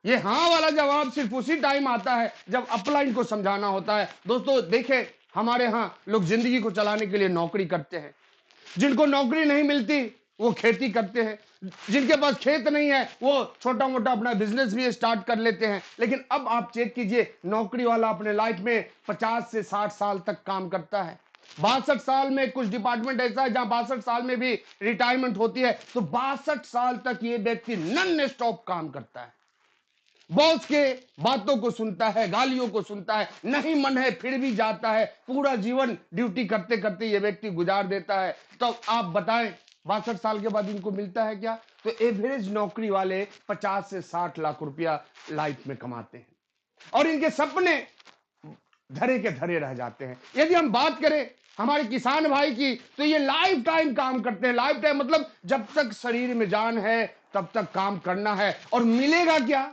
Speaker 1: ये हाँ वाला जवाब सिर्फ उसी टाइम आता है जब अपलाइन को समझाना होता है। दोस्तों देखें, हमारे यहां लोग जिंदगी को चलाने के लिए नौकरी करते हैं, जिनको नौकरी नहीं मिलती वो खेती करते हैं, जिनके पास खेत नहीं है वो छोटा मोटा अपना बिजनेस भी स्टार्ट कर लेते हैं। लेकिन अब आप चेक कीजिए, नौकरी वाला अपने लाइफ में 50 से 60 साल तक काम करता है। 62 साल में कुछ डिपार्टमेंट ऐसा है जहां 62 साल में भी रिटायरमेंट होती है, तो 62 साल तक ये व्यक्ति नॉन स्टॉप काम करता है। बॉस के बातों को सुनता है, गालियों को सुनता है, नहीं मन है फिर भी जाता है, पूरा जीवन ड्यूटी करते करते ये व्यक्ति गुजार देता है। तो आप बताएं 62 साल के बाद इनको मिलता है क्या? तो एवरेज नौकरी वाले 50 से 60 लाख रुपया लाइफ में कमाते हैं और इनके सपने धरे के धरे रह जाते हैं। यदि हम बात करें हमारे किसान भाई की, तो ये लाइफ टाइम काम करते हैं। लाइफ टाइम मतलब जब तक शरीर में जान है तब तक काम करना है। और मिलेगा क्या,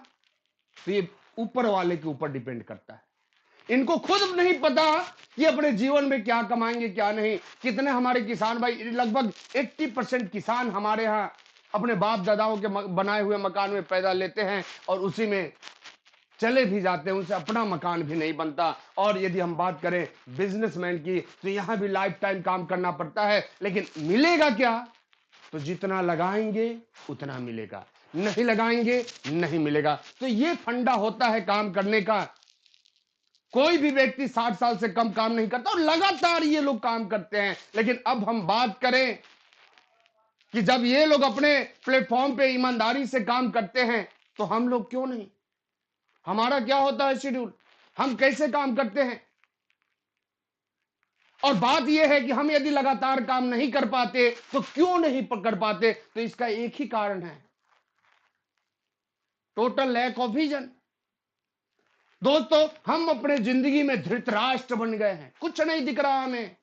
Speaker 1: तो ये ऊपर वाले के ऊपर डिपेंड करता है। इनको खुद नहीं पता कि अपने जीवन में क्या कमाएंगे क्या नहीं। कितने हमारे किसान भाई, लगभग 80% किसान हमारे यहाँ अपने बाप दादाओं के बनाए हुए मकान में पैदा लेते हैं और उसी में चले भी जाते हैं, उनसे अपना मकान भी नहीं बनता। और यदि हम बात करें बिजनेसमैन की, तो यहां भी लाइफ टाइम काम करना पड़ता है, लेकिन मिलेगा क्या, तो जितना लगाएंगे उतना मिलेगा, नहीं लगाएंगे नहीं मिलेगा। तो ये फंडा होता है काम करने का। कोई भी व्यक्ति 60 साल से कम काम नहीं करता और लगातार ये लोग काम करते हैं। लेकिन अब हम बात करें कि जब ये लोग अपने प्लेटफॉर्म पे ईमानदारी से काम करते हैं, तो हम लोग क्यों नहीं? हमारा क्या होता है शेड्यूल, हम कैसे काम करते हैं? और बात यह है कि हम यदि लगातार काम नहीं कर पाते तो क्यों नहीं कर पाते? तो इसका एक ही कारण है, टोटल लैक ऑफ विजन। दोस्तों, हम अपने जिंदगी में धृतराष्ट्र बन गए हैं, कुछ नहीं दिख रहा हमें,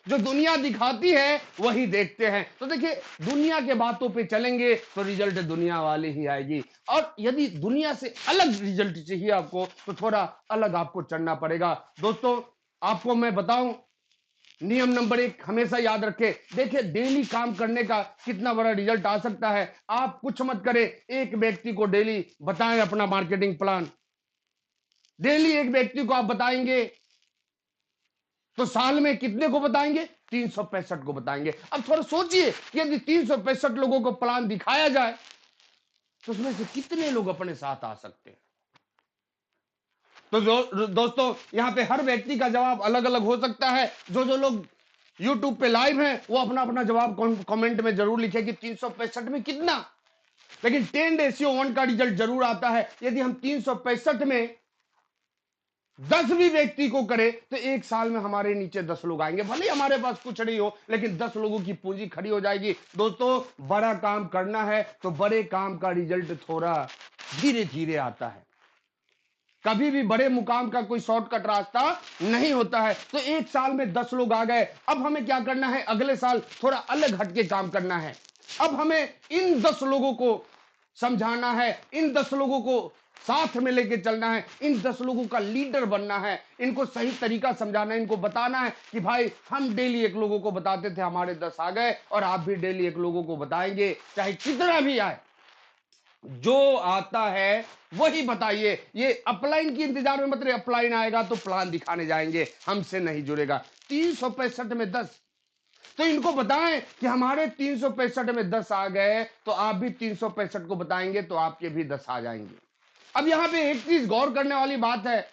Speaker 1: जो दुनिया दिखाती है वही देखते हैं। तो देखिए, दुनिया के बातों पे चलेंगे तो रिजल्ट दुनिया वाली ही आएगी। और यदि दुनिया से अलग रिजल्ट चाहिए आपको, तो थोड़ा अलग आपको चलना पड़ेगा। दोस्तों, आपको मैं बताऊं, नियम नंबर 1 हमेशा याद रखें। देखिए, डेली काम करने का कितना बड़ा रिजल्ट आ सकता है। आप कुछ मत करें, एक व्यक्ति को डेली बताएं अपना मार्केटिंग प्लान। डेली एक व्यक्ति को आप बताएंगे तो साल में कितने को बताएंगे? 365 को बताएंगे। अब थोड़ा सोचिए, यदि 365 लोगों को प्लान दिखाया जाए तो उसमें से कितने लोग अपने साथ आ सकते हैं? तो दोस्तों, यहां पे हर व्यक्ति का जवाब अलग अलग हो सकता है। जो जो लोग YouTube पे लाइव हैं वो अपना अपना जवाब कमेंट में जरूर लिखे कि 365 में कितना। लेकिन 10:1 का रिजल्ट जरूर आता है। यदि हम 365 में 10 भी व्यक्ति को करे तो एक साल में हमारे नीचे 10 लोग आएंगे। भले हमारे पास कुछ नहीं हो, लेकिन 10 लोगों की पूंजी खड़ी हो जाएगी। दोस्तों, बड़ा काम करना है तो बड़े काम का रिजल्ट थोड़ा धीरे धीरे आता है। कभी भी बड़े मुकाम का कोई शॉर्टकट रास्ता नहीं होता है। तो एक साल में 10 लोग आ गए, अब हमें क्या करना है? अगले साल थोड़ा अलग हटके काम करना है। अब हमें इन 10 लोगों को समझाना है, इन 10 लोगों को साथ में लेके चलना है, इन 10 लोगों का लीडर बनना है, इनको सही तरीका समझाना है, इनको बताना है कि भाई, हम डेली एक लोगों को बताते थे, हमारे 10 आ गए, और आप भी डेली एक लोगों को बताएंगे, चाहे कितना भी आए। जो आता है वही बताइए। ये अपलाइन की इंतजार में मत रहिए, अपलाइन आएगा तो प्लान दिखाने जाएंगे, हमसे नहीं जुड़ेगा। 365 में 10, तो इनको बताएं कि हमारे 365 में 10 आ गए, तो आप भी 365 को बताएंगे तो आपके भी 10 आ जाएंगे। अब यहां पे एक चीज गौर करने वाली बात है,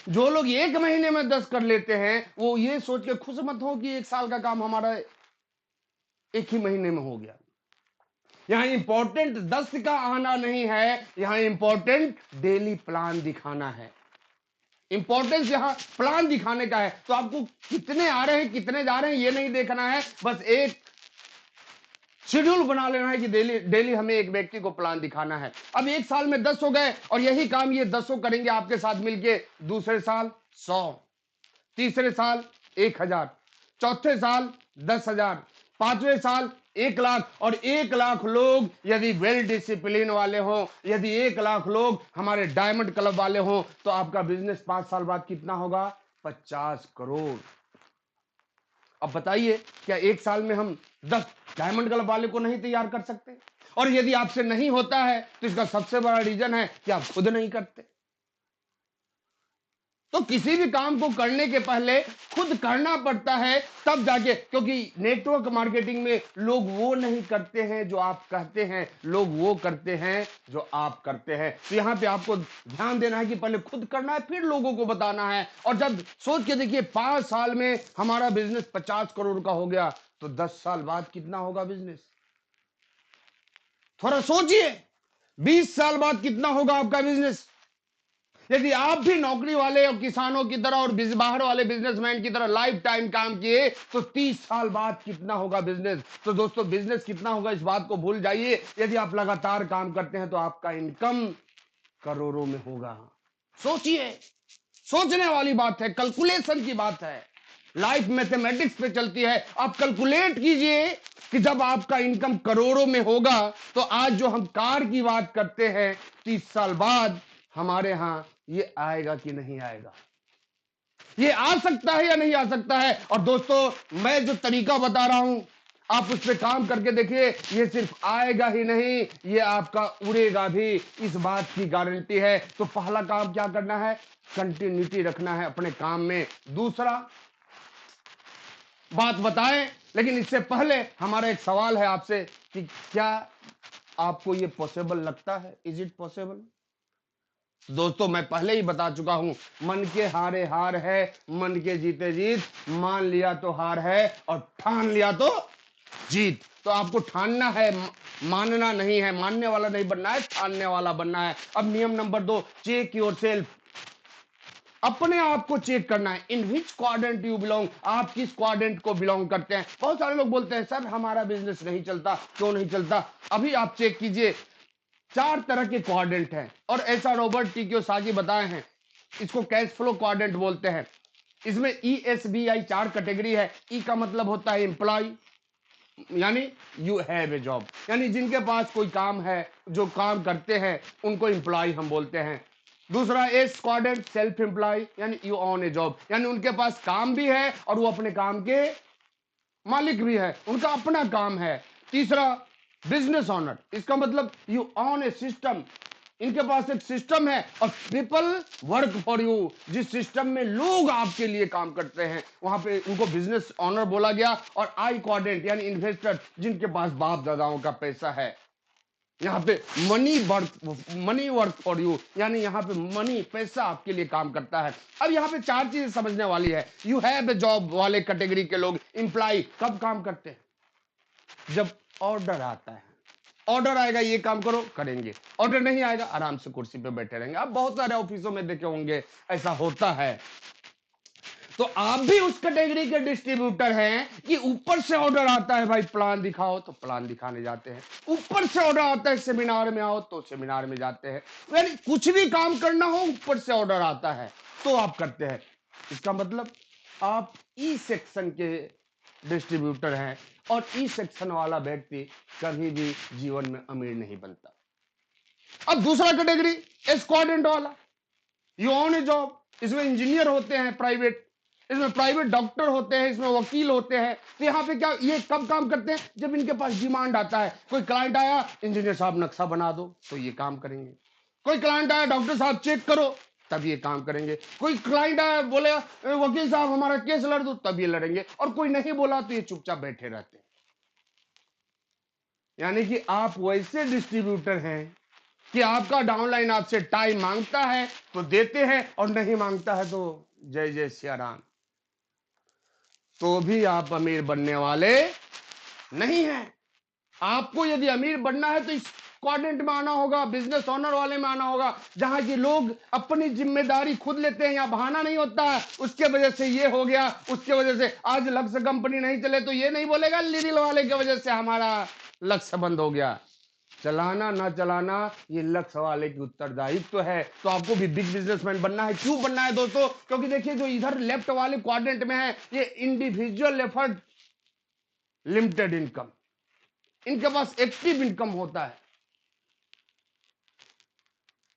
Speaker 1: जो लोग एक महीने में 10 कर लेते हैं, वो ये सोच के खुश मत हो कि एक साल का काम हमारा एक ही महीने में हो गया। यहां इंपॉर्टेंट 10 का आना नहीं है, यहां इंपॉर्टेंट डेली प्लान दिखाना है। इंपॉर्टेंस यहां प्लान दिखाने का है। तो आपको कितने आ रहे हैं कितने जा रहे हैं ये नहीं देखना है, बस एक शेड्यूल बना लेना है कि डेली डेली हमें एक व्यक्ति को प्लान दिखाना है। अब एक साल में 10 हो गए और यही काम ये 10 करेंगे आपके साथ मिलके। दूसरे साल 100, तीसरे साल 1000, चौथे साल 10,000, पांचवें साल 1,00,000। और 1,00,000 लोग यदि वेल डिसिप्लिन वाले हों, यदि 1,00,000 लोग हमारे डायमंड क्लब वाले हों, तो आपका बिजनेस 5 साल बाद कितना होगा? 50 करोड़। अब बताइए, क्या एक साल में हम 10 डायमंड क्लब वाले को नहीं तैयार कर सकते? और यदि आपसे नहीं होता है तो इसका सबसे बड़ा रीजन है कि आप खुद नहीं करते। तो किसी भी काम को करने के पहले खुद करना पड़ता है, तब जाके। क्योंकि नेटवर्क मार्केटिंग में लोग वो नहीं करते हैं जो आप कहते हैं, लोग वो करते हैं जो आप करते हैं। तो यहां पे आपको ध्यान देना है कि पहले खुद करना है, फिर लोगों को बताना है। और जब सोच के देखिए, 5 साल में हमारा बिजनेस 50 करोड़ का हो गया, तो 10 साल बाद कितना होगा बिजनेस? थोड़ा सोचिए, 20 साल बाद कितना होगा आपका बिजनेस? यदि आप भी नौकरी वाले और किसानों की तरह और बाहर वाले बिजनेसमैन की तरह लाइफ टाइम काम किए, तो 30 साल बाद कितना होगा बिजनेस? तो दोस्तों, बिजनेस कितना होगा इस बात को भूल जाइए। यदि आप लगातार काम करते हैं तो आपका इनकम करोड़ों में होगा। सोचिए, सोचने वाली बात है, कैलकुलेशन की बात है। लाइफ मैथमेटिक्स पे चलती है। आप कैलकुलेट कीजिए कि जब आपका इनकम करोड़ों में होगा तो आज जो हम कार की बात करते हैं 30 साल बाद हमारे यहां ये आएगा कि नहीं आएगा, ये आ सकता है या नहीं आ सकता है। और दोस्तों मैं जो तरीका बता रहा हूं आप उस पर काम करके देखिए, ये सिर्फ आएगा ही नहीं, ये आपका उड़ेगा भी, इस बात की गारंटी है। तो पहला काम क्या करना है, कंटिन्यूटी रखना है अपने काम में। दूसरा बात बताएं, लेकिन इससे पहले हमारा एक सवाल है आपसे कि क्या आपको ये पॉसिबल लगता है, इज इट पॉसिबल। दोस्तों मैं पहले ही बता चुका हूं, मन के हारे हार है, मन के जीते जीत, मान लिया तो हार है और ठान लिया तो जीत। तो आपको ठानना है, मानना नहीं है, मानने वाला नहीं बनना है, ठानने वाला बनना है। अब नियम नंबर 2, चेक योर सेल्फ। अपने आप को चेक करना है, इन विच क्वाड्रेंट यू बिलोंग, आप किस क्वाड्रेंट को बिलोंग करते हैं। बहुत सारे लोग बोलते हैं सर हमारा बिजनेस नहीं चलता, क्यों नहीं चलता। अभी आप चेक कीजिए, 4 तरह के क्वाड्रेंट हैं और ऐसा रॉबर्ट टी कियोसाकी बताए हैं, इसको कैश फ्लो क्वाड्रेंट बोलते हैं। इसमें ESBI 4 कैटेगरी है। ई का मतलब होता है एम्प्लॉय, यानी यू हैव ए जॉब, यानी जिनके पास कोई काम है, जो काम करते हैं उनको एम्प्लॉय हम बोलते हैं। दूसरा एस क्वाड्रेंट, सेल्फ एम्प्लॉय, यानी यू ओन ए जॉब, यानी उनके पास काम भी है और वो अपने काम के मालिक भी है, उनका अपना काम है। तीसरा बिजनेस ओनर, इसका मतलब यू ओन ए सिस्टम, इनके पास एक सिस्टम है और पीपल वर्क फॉर यू, जिस सिस्टम में लोग आपके लिए काम करते हैं वहां पे उनको बिजनेस ओनर बोला गया। और आई क्वाड्रेंट यानी इन्वेस्टर, जिनके पास बाप दादाओं का पैसा है, यहाँ पे मनी वर्क फॉर यू, यानी यहाँ पे मनी पैसा आपके लिए काम करता है। अब यहाँ पे 4 चीजें समझने वाली है। यू हैव ए जॉब वाले कैटेगरी के लोग, एम्प्लॉय कब काम करते हैं, जब ऑर्डर आता है, ऑर्डर आएगा ये काम करो, करेंगे, ऑर्डर नहीं आएगा आराम से कुर्सी पे बैठे रहेंगे। आप बहुत सारे ऑफिसों में देखे होंगे ऐसा होता है। तो आप भी उस कैटेगरी के डिस्ट्रीब्यूटर हैं कि ऊपर से ऑर्डर आता है, भाई प्लान दिखाओ तो प्लान दिखाने जाते हैं, ऊपर से ऑर्डर आता है सेमिनार में आओ तो सेमिनार में जाते हैं, यानी कुछ भी काम करना हो ऊपर से ऑर्डर आता है तो आप करते हैं। इसका मतलब आप ई सेक्शन के डिस्ट्रीब्यूटर हैं और ई सेक्शन वाला व्यक्ति कभी भी जीवन में अमीर नहीं बनता। अब दूसरा कैटेगरी एस क्वाड्रेंट वाला, यू ओन ए जॉब, इसमें इंजीनियर होते हैं प्राइवेट, इसमें प्राइवेट डॉक्टर होते हैं, इसमें वकील होते हैं। तो यहाँ पे क्या ये कब काम करते हैं, जब इनके पास डिमांड आता है। कोई क्लाइंट आया, इंजीनियर साहब नक्शा बना दो, तो ये काम करेंगे। कोई क्लाइंट आया, डॉक्टर साहब चेक करो, तब ये काम करेंगे। कोई क्लाइंट आया बोले वकील साहब हमारा केस लड़ दो, तब ये लड़ेंगे। और कोई नहीं बोला तो ये चुपचाप बैठे रहते हैं। यानी कि आप वैसे डिस्ट्रीब्यूटर हैं कि आपका डाउनलाइन आपसे टाइम मांगता है तो देते हैं और नहीं मांगता है तो जय जय सिया राम, तो भी आप अमीर बनने वाले नहीं हैं। आपको यदि अमीर बनना है तो इस क्वाड्रेंट में आना होगा, बिजनेस ओनर वाले में आना होगा, जहां की लोग अपनी जिम्मेदारी खुद लेते हैं, यहाँ बहाना नहीं होता है उसके वजह से ये हो गया, उसके वजह से आज लक्ष्य कंपनी नहीं चले तो ये नहीं बोलेगा लिटिल वाले की वजह से हमारा लक्ष्य बंद हो गया। चलाना ना चलाना ये लक्ष्य वाले की उत्तरदायित्व है। तो आपको भी बिग बिजनेसमैन बनना है। क्यों बनना है दोस्तों, क्योंकि देखिए जो इधर लेफ्ट वाले क्वाड्रेंट में है ये इंडिविजुअल एफर्ट लिमिटेड इनकम, इनके पास एक्टिव इनकम होता है।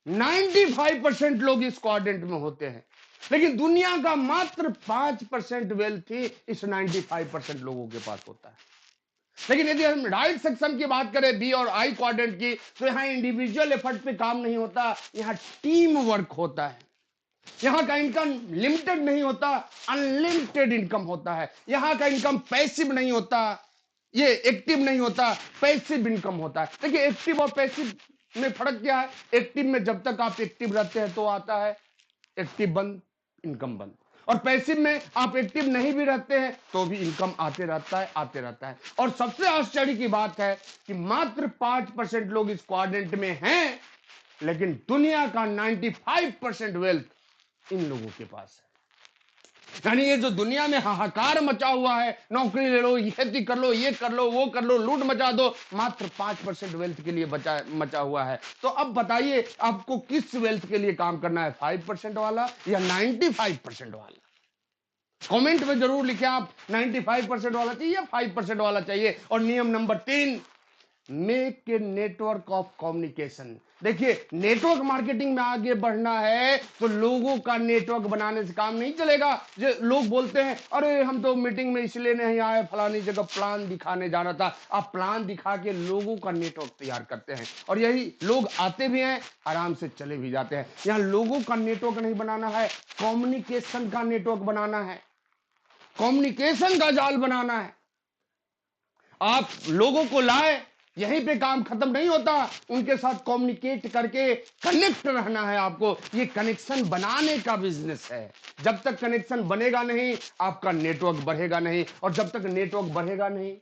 Speaker 1: 95% लोग इस क्वाड्रेंट में होते हैं, लेकिन दुनिया का मात्र 5% वेल्थ ही इस 95% लोगों के पास होता है। लेकिन यदि हम राइट सेक्शन की बात करें बी और आई क्वाड्रेंट की, तो यहां इंडिविजुअल एफर्ट पे काम नहीं होता, यहां टीम वर्क होता है। यहां का इनकम लिमिटेड नहीं होता, अनलिमिटेड इनकम होता है। यहां का इनकम पैसिव नहीं होता, ये एक्टिव नहीं होता, पैसिव इनकम होता है। देखिए एक्टिव और पैसिव में फर्क क्या है। एक्टिव में जब तक आप एक्टिव रहते हैं तो आता है, एक्टिव बंद इनकम बंद। और पैसिव में आप एक्टिव नहीं भी रहते हैं तो भी इनकम आते रहता है, आते रहता है। और सबसे आश्चर्य की बात है कि मात्र 5% लोग इस क्वाड्रेंट में हैं, लेकिन दुनिया का 95% वेल्थ इन लोगों के पास है। यानी ये जो दुनिया में हाहाकार मचा हुआ है, नौकरी ले लो, खेती कर लो, ये कर लो, वो कर लो, लूट मचा दो, मात्र 5% वेल्थ के लिए मचा हुआ है। तो अब बताइए आपको किस वेल्थ के लिए काम करना है, 5% वाला या 95% वाला। कमेंट में जरूर लिखें आप 95% वाला चाहिए या 5% वाला चाहिए। और नियम number 3, make a network of communication. देखिए, नेटवर्क मार्केटिंग में आगे बढ़ना है तो लोगों का नेटवर्क बनाने से काम नहीं चलेगा। जो लोग बोलते हैं, अरे हम तो मीटिंग में इसलिए नहीं आए, फलानी जगह प्लान दिखाने जाना था। आप प्लान दिखा के लोगों का नेटवर्क तैयार करते हैं, और यही लोग आते भी हैं, आराम से चले भी जाते हैं। यहां लोगों का नेटवर्क नहीं बनाना है, कम्युनिकेशन का नेटवर्क बनाना है, कम्युनिकेशन का जाल बनाना है। आप लोगों को लाए, यहीं पे काम खत्म नहीं होता, उनके साथ कम्युनिकेट करके कनेक्ट रहना है आपको। ये कनेक्शन बनाने का बिजनेस है। जब तक कनेक्शन बनेगा नहीं, आपका नेटवर्क बढ़ेगा नहीं, और जब तक नेटवर्क बढ़ेगा नहीं,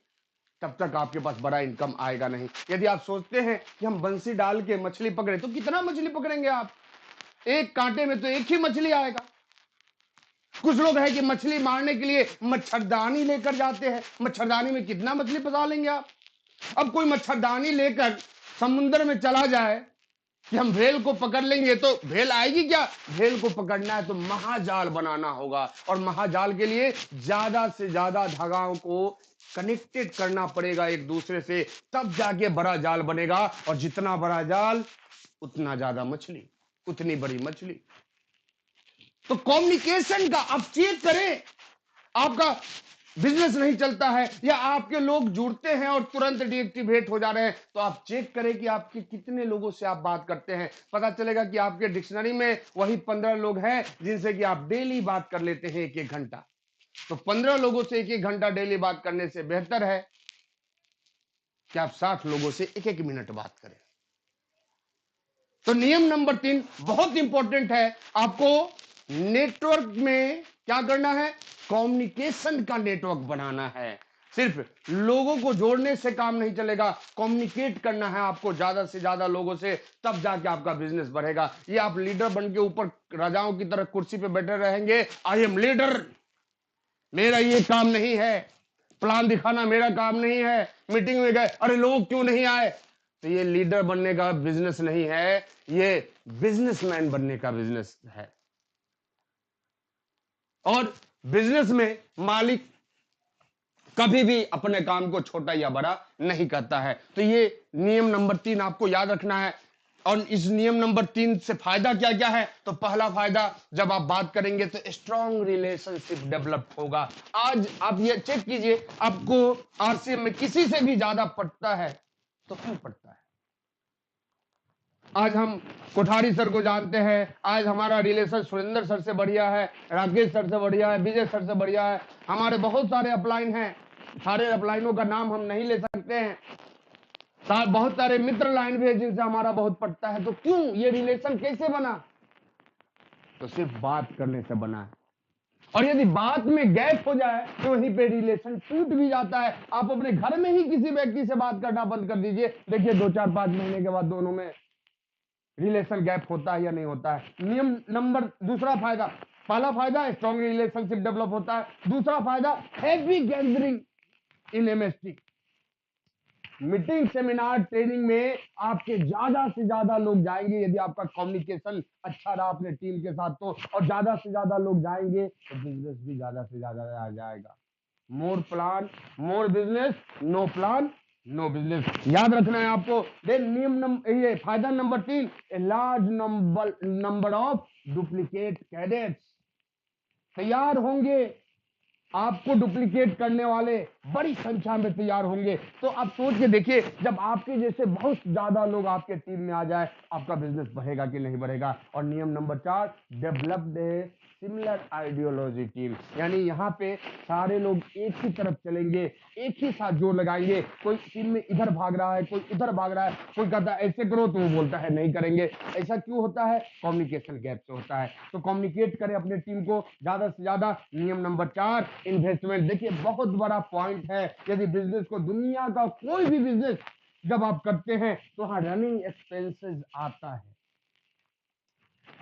Speaker 1: तब तक आपके पास बड़ा इनकम आएगा नहीं। यदि आप सोचते हैं कि हम बंसी डाल के मछली पकड़े, तो कितना मछली पकड़ेंगे आप? एक कांटे में तो एक ही मछली आएगा। कुछ लोग हैं कि मछली मारने के लिए मच्छरदानी लेकर जाते हैं, मच्छरदानी में कितना मछली फंसा लेंगे आप? अब कोई मच्छरदानी लेकर समुद्र में चला जाए कि हम भेल को पकड़ लेंगे, तो भेल आएगी क्या? भेल को पकड़ना है तो महाजाल बनाना होगा, और महाजाल के लिए ज्यादा से ज्यादा धागाओं को कनेक्टेड करना पड़ेगा एक दूसरे से, तब जाके बड़ा जाल बनेगा। और जितना बड़ा जाल, उतना ज्यादा मछली, उतनी बड़ी मछली। तो कम्युनिकेशन का आप चेक करें। आपका बिजनेस नहीं चलता है, या आपके लोग जुड़ते हैं और तुरंत डीएक्टिवेट हो जा रहे हैं, तो आप चेक करें कि आपके कितने लोगों से आप बात करते हैं। पता चलेगा कि आपके डिक्शनरी में वही 15 लोग हैं जिनसे कि आप डेली बात कर लेते हैं 1-1 घंटा। तो 15 लोगों से 1-1 घंटा डेली बात करने से बेहतर है कि आप 60 लोगों से 1-1 मिनट बात करें। तो नियम नंबर 3 बहुत इंपॉर्टेंट है। आपको नेटवर्क में क्या करना है? कम्युनिकेशन का नेटवर्क बनाना है। सिर्फ लोगों को जोड़ने से काम नहीं चलेगा, कम्युनिकेट करना है आपको ज्यादा से ज्यादा लोगों से, तब जाके आपका बिजनेस बढ़ेगा। ये आप लीडर बन के ऊपर राजाओं की तरह कुर्सी पे बैठे रहेंगे, आई एम लीडर, मेरा ये काम नहीं है, प्लान दिखाना मेरा काम नहीं है, मीटिंग में गए, अरे लोग क्यों नहीं आए, तो ये लीडर बनने का बिजनेस नहीं है, ये बिजनेसमैन बनने का बिजनेस है। और बिजनेस में मालिक कभी भी अपने काम को छोटा या बड़ा नहीं करता है। तो ये नियम नंबर 3 आपको याद रखना है। और इस नियम नंबर 3 से फायदा क्या क्या है? तो पहला फायदा, जब आप बात करेंगे तो स्ट्रॉन्ग रिलेशनशिप डेवलप होगा। आज आप ये चेक कीजिए, आपको आरसीएम में किसी से भी ज्यादा पड़ता है तो क्यों पड़ता है? आज हम कोठारी सर को जानते हैं, आज हमारा रिलेशन सुरेंद्र सर से बढ़िया है, राकेश सर से बढ़िया है, विजय सर से बढ़िया है। हमारे बहुत सारे अपलाइन हैं, सारे अपलाइनों का नाम हम नहीं ले सकते हैं। बहुत सारे मित्र लाइन भी है जिनसे हमारा बहुत पटता है। तो क्यों ये रिलेशन कैसे बना? तो सिर्फ बात करने से बना है। और यदि बात में गैप हो जाए तो वहीं पे रिलेशन टूट भी जाता है। आप अपने घर में ही किसी व्यक्ति से बात करना बंद कर दीजिए, देखिए 2-4-5 महीने के बाद दोनों में रिलेशन गैप होता है या नहीं होता है। नियम नंबर दूसरा फायदा, पहला फायदा स्ट्रॉन्ग रिलेशनशिप डेवलप होता है, दूसरा फायदा हैवी गैदरिंग इन एमएसटी। मीटिंग, सेमिनार, ट्रेनिंग में आपके ज्यादा से ज्यादा लोग जाएंगे यदि आपका कम्युनिकेशन अच्छा रहा अपने टीम के साथ, तो और ज्यादा से ज्यादा लोग जाएंगे तो बिजनेस भी ज्यादा से ज्यादा आ जाएगा। More plan more business, no plan no business, याद रखना है आपको। देन ये फायदा number 3, a large number of duplicate cadets तैयार होंगे। आपको डुप्लीकेट करने वाले बड़ी संख्या में तैयार होंगे। तो आप सोच के देखिए, जब आपके जैसे बहुत ज्यादा लोग आपके टीम में आ जाए, आपका बिजनेस बढ़ेगा कि नहीं बढ़ेगा। और नियम number 4, developed similar ideology team, यानी यहाँ पे सारे लोग एक ही तरफ चलेंगे, एक ही साथ जोर लगाएंगे। कोई टीम में इधर भाग रहा है, कोई इधर भाग रहा है, कोई कहता है ऐसे करो तो वो बोलता है नहीं करेंगे। ऐसा क्यों होता है? कम्युनिकेशन गैप से होता है। तो कम्युनिकेट करें अपने टीम को ज्यादा से ज्यादा। नियम नंबर 4, इन्वेस्टमेंट। देखिए बहुत बड़ा पॉइंट है, यदि बिजनेस को, दुनिया का कोई भी बिजनेस जब आप करते हैं तो वहां रनिंग एक्सपेंसेस आता है,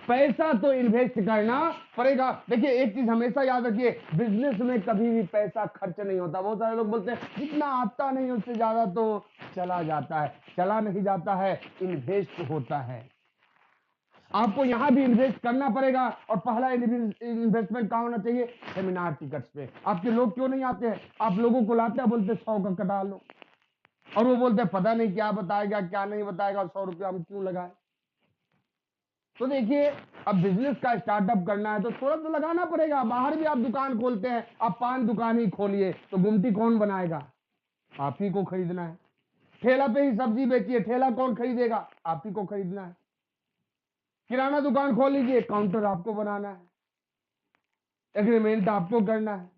Speaker 1: पैसा तो इन्वेस्ट करना पड़ेगा। देखिए एक चीज हमेशा याद रखिए, बिजनेस में कभी भी पैसा खर्च नहीं होता। बहुत सारे लोग बोलते हैं जितना आता नहीं उससे ज्यादा तो चला जाता है। चला नहीं जाता है, इन्वेस्ट होता है। आपको यहाँ भी इन्वेस्ट करना पड़ेगा। और पहला इन्वेस्टमेंट कहाँ होना चाहिए? सेमिनार टिकट्स पे। आपके लोग क्यों नहीं आते हैं? आप लोगों को लाते हैं, बोलते 100 का कटा लो, और वो बोलते हैं पता नहीं क्या बताएगा क्या नहीं बताएगा, 100 रुपया हम क्यों लगाए। तो देखिए, अब बिजनेस का स्टार्टअप करना है तो थोड़ा तो लगाना पड़ेगा। बाहर भी आप दुकान खोलते हैं, आप पान दुकान ही खोलिए तो गुमटी कौन बनाएगा? आप ही को खरीदना है। ठेला पे ही सब्जी बेचिए, ठेला कौन खरीदेगा? आप ही को खरीदना है। किराना दुकान खोल लीजिए, काउंटर आपको बनाना है, एग्रीमेंट आपको करना है।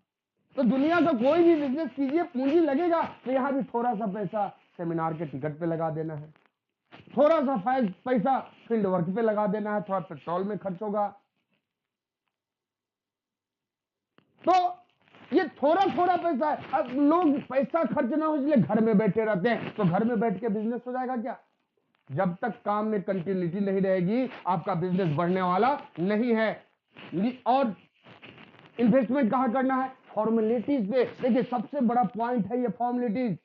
Speaker 1: तो दुनिया का कोई भी बिजनेस कीजिए, पूंजी लगेगा तो यहाँ भी थोड़ा सा पैसा सेमिनार के टिकट पे लगा देना है, थोड़ा सा पैसा फील्ड वर्क पे लगा देना है, थोड़ा पेट्रोल में खर्च होगा। तो ये थोड़ा थोड़ा पैसा है। अब लोग पैसा खर्च ना हो इसलिए घर में बैठे रहते हैं, तो घर में बैठ के बिजनेस हो जाएगा क्या? जब तक काम में कंटिन्यूटी नहीं रहेगी, आपका बिजनेस बढ़ने वाला नहीं है। और इन्वेस्टमेंट कहां करना है? फॉर्मेलिटीज पे। देखिए, सबसे बड़ा पॉइंट है ये फॉर्मेलिटीज।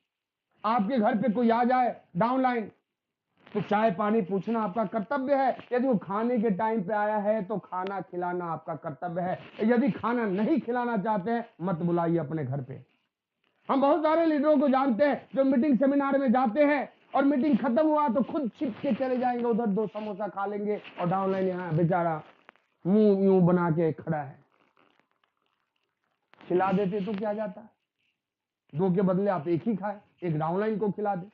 Speaker 1: आपके घर पे कोई आ जाए डाउनलाइन, तो चाय पानी पूछना आपका कर्तव्य है। यदि वो खाने के टाइम पे आया है तो खाना खिलाना आपका कर्तव्य है। यदि खाना नहीं खिलाना चाहते हैं, मत बुलाइए अपने घर पे। हम बहुत सारे लीडरों को जानते हैं जो मीटिंग सेमिनार में जाते हैं और मीटिंग खत्म हुआ तो खुद छिप के चले जाएंगे उधर, 2 समोसा खा लेंगे, और डाउनलाइन यहाँ बेचारा मुंह यूं बना के खड़ा है। खिला देते तो क्या जाता है? 2 के बदले आप 1 ही खाए, एक डाउनलाइन को खिला दे।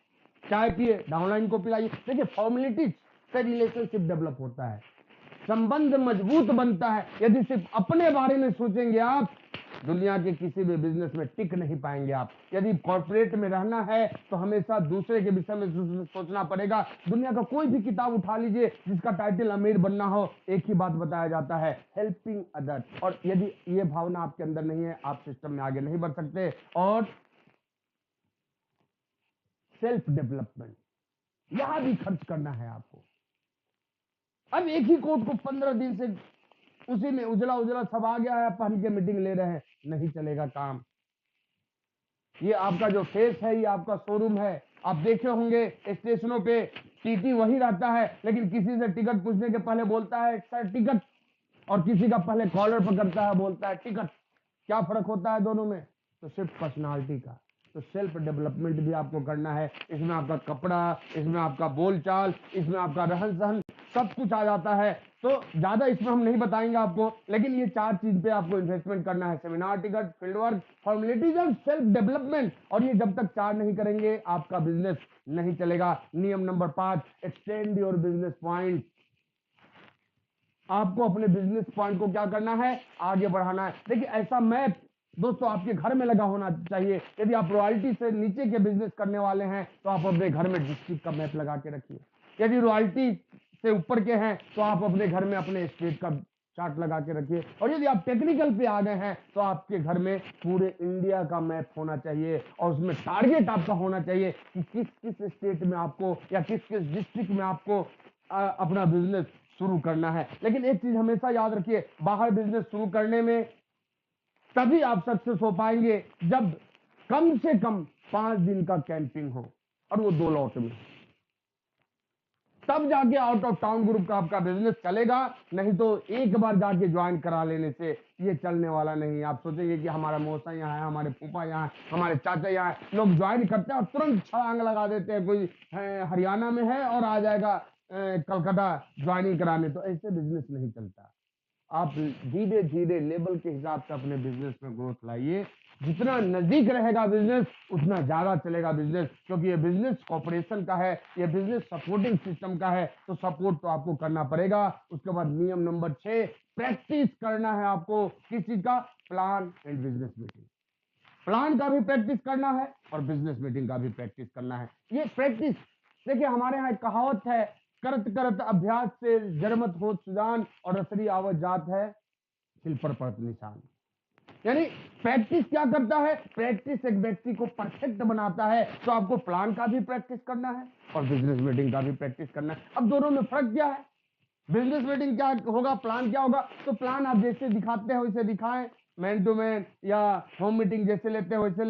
Speaker 1: चाय पिए, डाउनलाइन को पिलाइए। देखिए, फॉर्मेलिटीज से रिलेशनशिप डेवलप होता है, संबंध मजबूत बनता है। यदि सिर्फ अपने बारे में सोचेंगे आप, दुनिया के किसी भी बिजनेस में टिक नहीं पाएंगे आप। यदि कॉर्पोरेट में रहना है तो हमेशा दूसरे के विषय में सोचना पड़ेगा। दुनिया का कोई भी किताब उठा लीजिए जिसका टाइटल अमीर बनना हो, एक ही बात बताया जाता है, हेल्पिंग अदर। और यदि ये भावना आपके अंदर नहीं है, आप सिस्टम में आगे नहीं बढ़ सकते। और सेल्फ डेवलपमेंट, यहां भी खर्च करना है आपको। अब एक ही कोट को 15 दिन से उसी में उजला उजला सब आ गया है, पहन के मीटिंग ले रहे हैं, नहीं चलेगा काम। ये आपका जो फेस है, ये आपका शोरूम है। आप देखे होंगे स्टेशनों पे टीटी वही रहता है, लेकिन किसी से टिकट पूछने के पहले बोलता है सर टिकट, और किसी का पहले कॉलर पकड़ता है बोलता है टिकट। क्या फर्क होता है दोनों में? तो सिर्फ पर्सनालिटी का। तो सेल्फ डेवलपमेंट भी आपको करना है। इसमें आपका कपड़ा, इसमें आपका बोलचाल, इसमें आपका रहन सहन, सब कुछ आ जाता है। तो ज्यादा इसमें हम नहीं बताएंगे आपको, लेकिन ये 4 चीज पे आपको इन्वेस्टमेंट करना है: seminar ticket, field work, formalities और सेल्फ डेवलपमेंट। और ये जब तक 4 नहीं करेंगे, आपका बिजनेस नहीं चलेगा। नियम number 5, extend your business point. आपको अपने बिजनेस पॉइंट को क्या करना है? आगे बढ़ाना है। देखिए, ऐसा मैप दोस्तों आपके घर में लगा होना चाहिए। यदि आप रॉयल्टी से नीचे के बिजनेस करने वाले हैं तो आप अपने घर में डिस्ट्रिक्ट का मैप लगा के रखिए। यदि रॉयल्टी से ऊपर के हैं तो आप अपने घर में अपने स्टेट का चार्ट लगा के रखिए। और यदि आप टेक्निकल पे आ गए हैं तो आपके घर में पूरे इंडिया का मैप होना चाहिए, और उसमें टारगेट आपका होना चाहिए कि किस किस स्टेट में आपको या किस किस डिस्ट्रिक्ट में आपको अपना बिजनेस शुरू करना है। लेकिन एक चीज हमेशा याद रखिए, बाहर बिजनेस शुरू करने में तभी आप सक्सेस हो पाएंगे जब कम से कम 5 दिन का कैंपिंग हो, और वो 2 लॉट में। तब जाके आउट ऑफ टाउन ग्रुप का आपका बिजनेस चलेगा। नहीं तो एक बार जाके ज्वाइन करा लेने से ये चलने वाला नहीं। आप सोचेंगे कि हमारा मौसा यहाँ है, हमारे फूफा यहाँ है, हमारे चाचा यहाँ है। लोग ज्वाइन करते हैं और तुरंत छलांग लगा देते हैं, कोई हरियाणा में है और आ जाएगा कलकत्ता ज्वाइनिंग कराने। तो ऐसे बिजनेस नहीं चलता। आप धीरे धीरे लेवल के हिसाब से अपने बिजनेस में ग्रोथ लाइए। जितना नजदीक रहेगा बिजनेस, उतना ज्यादा चलेगा बिजनेस, क्योंकि ये बिजनेस कॉर्पोरेशन का है, ये बिजनेस सपोर्टिंग सिस्टम का है। तो सपोर्ट तो आपको करना पड़ेगा। उसके बाद नियम नंबर 6, प्रैक्टिस करना है आपको। किस चीज का? Plan and business meeting. Plan का भी प्रैक्टिस करना है और बिजनेस मीटिंग का भी प्रैक्टिस करना है। ये प्रैक्टिस, देखिए हमारे यहाँ एक कहावत है, करत करत अभ्यास से जरमत हो सुजान, और असली आवत जात है सिल पर पड़त निशान। यानी प्रैक्टिस क्या करता है? प्रैक्टिस एक व्यक्ति को परफेक्ट बनाता है। तो आपको प्लान का भी प्रैक्टिस करना है और बिजनेस मीटिंग का भी प्रैक्टिस करना है। अब दोनों में फर्क क्या है? बिजनेस मीटिंग क्या होगा, प्लान क्या होगा? तो प्लान आप जैसे दिखाते हैं वैसे दिखाएं, मैन टू मैन या होम मीटिंग जैसे लेते हैं वैसे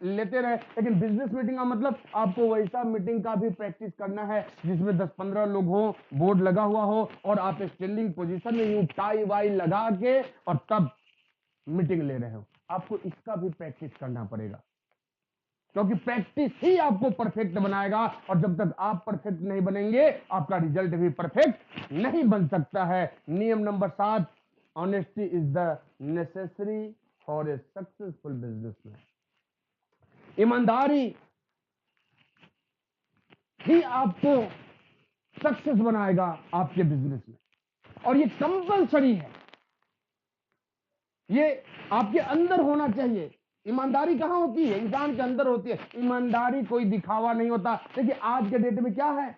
Speaker 1: लेते रहे, लेकिन बिजनेस मीटिंग का मतलब आपको वैसा मीटिंग का भी प्रैक्टिस करना है जिसमें 10-15 लोग हो, बोर्ड लगा हुआ हो और आप स्टैंडिंग पोजीशन में यूं टाई वाई लगा के और तब मीटिंग ले रहे हो। आपको इसका भी प्रैक्टिस करना पड़ेगा, क्योंकि प्रैक्टिस ही आपको परफेक्ट बनाएगा, और जब तक आप परफेक्ट नहीं बनेंगे आपका रिजल्ट भी परफेक्ट नहीं बन सकता है। नियम number 7, honesty is the necessary for a successful businessman. ईमानदारी ही आपको सक्सेस बनाएगा आपके बिजनेस में, और ये कंपलसरी है, ये आपके अंदर होना चाहिए। ईमानदारी कहां होती है? इंसान के अंदर होती है। ईमानदारी कोई दिखावा नहीं होता। देखिए आज के डेट में क्या है,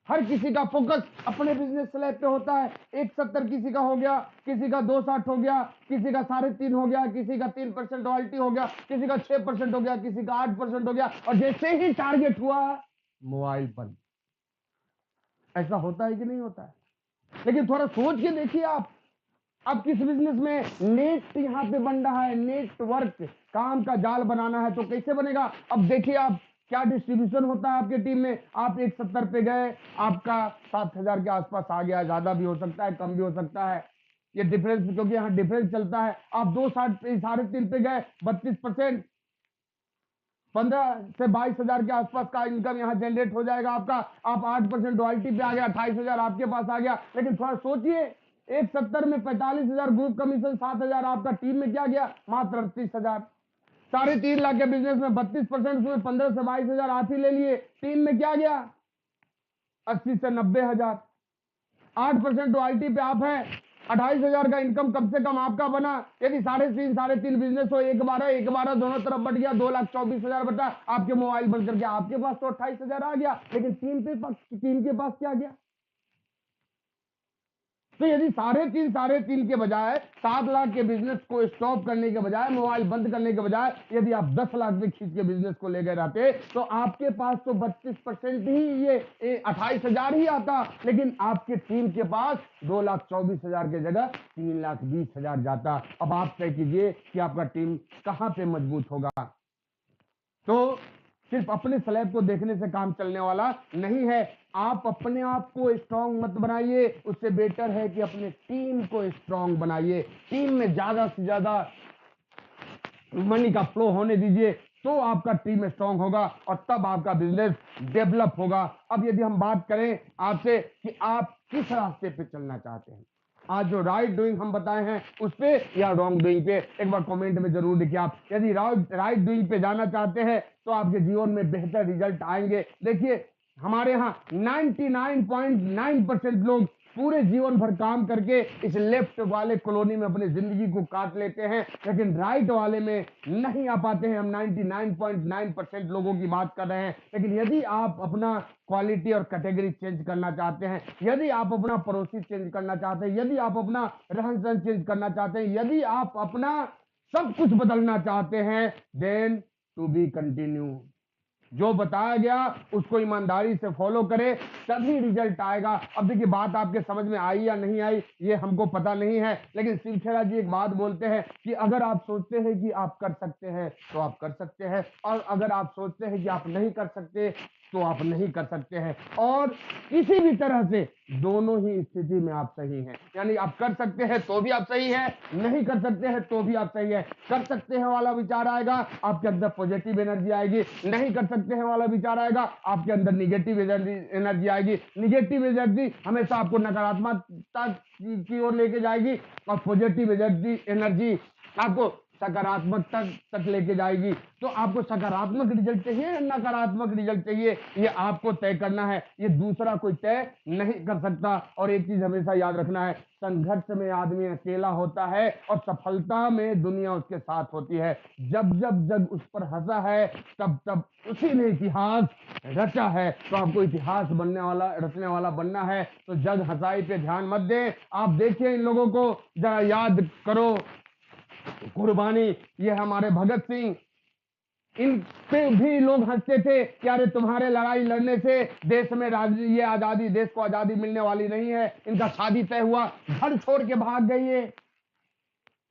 Speaker 1: हर किसी का फोकस अपने बिजनेस स्लैब पे होता है। 170 किसी का हो गया, किसी का 260 हो गया, किसी का 3.5 हो गया, किसी का 3% रॉयल्टी हो गया, किसी का 6% हो गया, किसी का 8% हो गया, और जैसे ही टारगेट हुआ मोबाइल पर। ऐसा होता है कि नहीं होता है? लेकिन थोड़ा सोच के देखिए, आप किस बिजनेस में नेट यहां पे बन रहा है, नेटवर्क काम का जाल बनाना है तो कैसे बनेगा? अब देखिए आप क्या डिस्ट्रीब्यूशन होता है आपके टीम में। आप 170 पे गए, आपका 7,000 के आसपास आ गया, ज्यादा भी हो सकता है, कम भी हो सकता है, ये डिफरेंस, क्योंकि यहाँ डिफरेंस चलता है। आप 260 पे 3.5 पे गए, 32%, 15 से 22,000 के आसपास का इनकम यहाँ जनरेट हो जाएगा आपका। आप 8% रॉयल्टी पे आ गया, 28,000 आपके पास आ गया। लेकिन थोड़ा सोचिए, 170 में 45,000 ग्रुप कमीशन, 7,000 आपका टीम में क्या गया? मात्र 38,000। 3.5 लाख के बिजनेस में 32%, उसमें 15 से 22,000 आप ही ले लिए, टीम में क्या गया? 80 से 90,000। 8% रॉयल्टी पे आप हैं, 28,000 का इनकम कम से कम आपका बना। यदि 3.5 बिजनेस हो, 1/12 दोनों तरफ बट गया, 2,24,000 बटा, आपके मोबाइल बंद करके आपके पास तो 28,000 आ गया। लेकिन टीम के पास क्या गया? तो यदि 3.5 के बजाय 7 लाख के बिजनेस को स्टॉप करने के बजाय, मोबाइल बंद करने के बजाय, यदि आप 10 लाख में खींच के बिजनेस को ले गए रहते, तो आपके पास तो 32% ही, ये 28,000 ही आता, लेकिन आपके टीम के पास 2,24,000 की जगह 3,20,000 जाता। अब आप तय कीजिए कि आपका टीम कहां पे मजबूत होगा। तो सिर्फ अपने स्लैब को देखने से काम चलने वाला नहीं है। आप अपने आप को स्ट्रांग मत बनाइए, उससे बेटर है कि अपने टीम को स्ट्रांग बनाइए। टीम में ज्यादा से ज्यादा मनी का फ्लो होने दीजिए, तो आपका टीम स्ट्रांग होगा और तब आपका बिजनेस डेवलप होगा। अब यदि हम बात करें आपसे कि आप किस रास्ते पे चलना चाहते हैं, आज जो राइट डूइंग हम बताए हैं उस पे या रॉन्ग डूइंग पे, एक बार कमेंट में जरूर लिखिए। आप यदि राइट डूइंग पे जाना चाहते हैं तो आपके जीवन में बेहतर रिजल्ट आएंगे। देखिए हमारे यहाँ 99.9% लोग पूरे जीवन भर काम करके इस लेफ्ट वाले कॉलोनी में अपनी जिंदगी को काट लेते हैं, लेकिन राइट वाले में नहीं आ पाते हैं। हम 99.9% लोगों की बात कर रहे हैं। लेकिन यदि आप अपना क्वालिटी और कैटेगरी चेंज करना चाहते हैं, यदि आप अपना पड़ोसी चेंज करना चाहते हैं, यदि आप अपना रहन सहन चेंज करना चाहते हैं, यदि आप अपना सब कुछ बदलना चाहते हैं, देन टू बी कंटिन्यू। जो बताया गया उसको ईमानदारी से फॉलो करें, तभी रिजल्ट आएगा। अब देखिए बात आपके समझ में आई या नहीं आई ये हमको पता नहीं है, लेकिन शिवखेड़ा जी एक बात बोलते हैं कि अगर आप सोचते हैं कि आप कर सकते हैं तो आप कर सकते हैं, और अगर आप सोचते हैं कि आप नहीं कर सकते तो आप नहीं कर सकते हैं। और किसी भी तरह से दोनों ही स्थिति में आप सही हैं। यानी आप कर सकते हैं तो भी आप सही है, नहीं कर सकते हैं तो भी आप सही है। कर सकते हैं वाला विचार आएगा आपके अंदर पॉजिटिव एनर्जी आएगी, नहीं कर सकते हैं वाला विचार आएगा आपके अंदर निगेटिव एनर्जी आएगी। निगेटिव एनर्जी हमेशा आपको नकारात्मकता की ओर लेके जाएगी, और पॉजिटिव एनर्जी आपको सकारात्मकता तक लेके जाएगी। तो आपको सकारात्मक रिजल्ट चाहिए या नकारात्मक रिजल्ट चाहिए, ये आपको तय करना है, ये दूसरा कोई तय नहीं कर सकता। और एक चीज हमेशा याद रखना है, संघर्ष में आदमी अकेला होता है और सफलता में दुनिया उसके साथ होती है। जब जब जग उस पर हंसा है तब तब उसी ने इतिहास रचा है। तो आपको इतिहास रचने वाला बनना है, तो जग हंसाई पे ध्यान मत दें। आप देखिए इन लोगों को जरा याद करो, कुर्बानी, ये हमारे भगत सिंह, इन पे भी लोग हंसते थे कि अरे तुम्हारे लड़ाई लड़ने से देश में ये आजादी, देश को आजादी मिलने वाली नहीं है। इनका शादी तय हुआ, घर छोड़ के भाग गई है।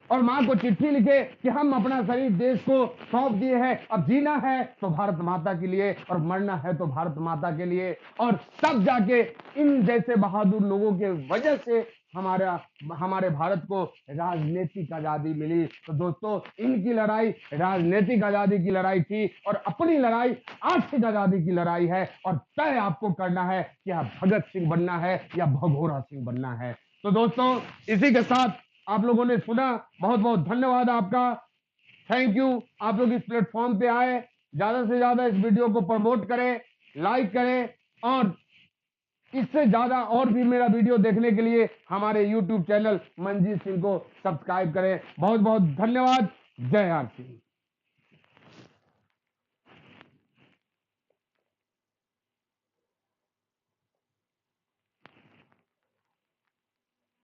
Speaker 1: और माँ को चिट्ठी लिखे कि हम अपना शरीर देश को सौंप दिए हैं, अब जीना है तो भारत माता के लिए और मरना है तो भारत माता के लिए। और तब जाके इन जैसे बहादुर लोगों के वजह से हमारे भारत को राजनीतिक आजादी मिली। तो दोस्तों, इनकी लड़ाई राजनीतिक आजादी की लड़ाई थी और अपनी लड़ाई आर्थिक आजादी की लड़ाई है। और तय आपको करना है कि आप भगत सिंह बनना है या भगोरा सिंह बनना है। तो दोस्तों, इसी के साथ आप लोगों ने सुना, बहुत बहुत धन्यवाद आपका। Thank you. आप लोग इस प्लेटफॉर्म पे आए, ज्यादा से ज्यादा इस वीडियो को प्रमोट करें, लाइक करें और इससे ज्यादा और भी मेरा वीडियो देखने के लिए हमारे YouTube चैनल मंजीत सिंह को सब्सक्राइब करें। बहुत बहुत धन्यवाद। जय आर सिंह।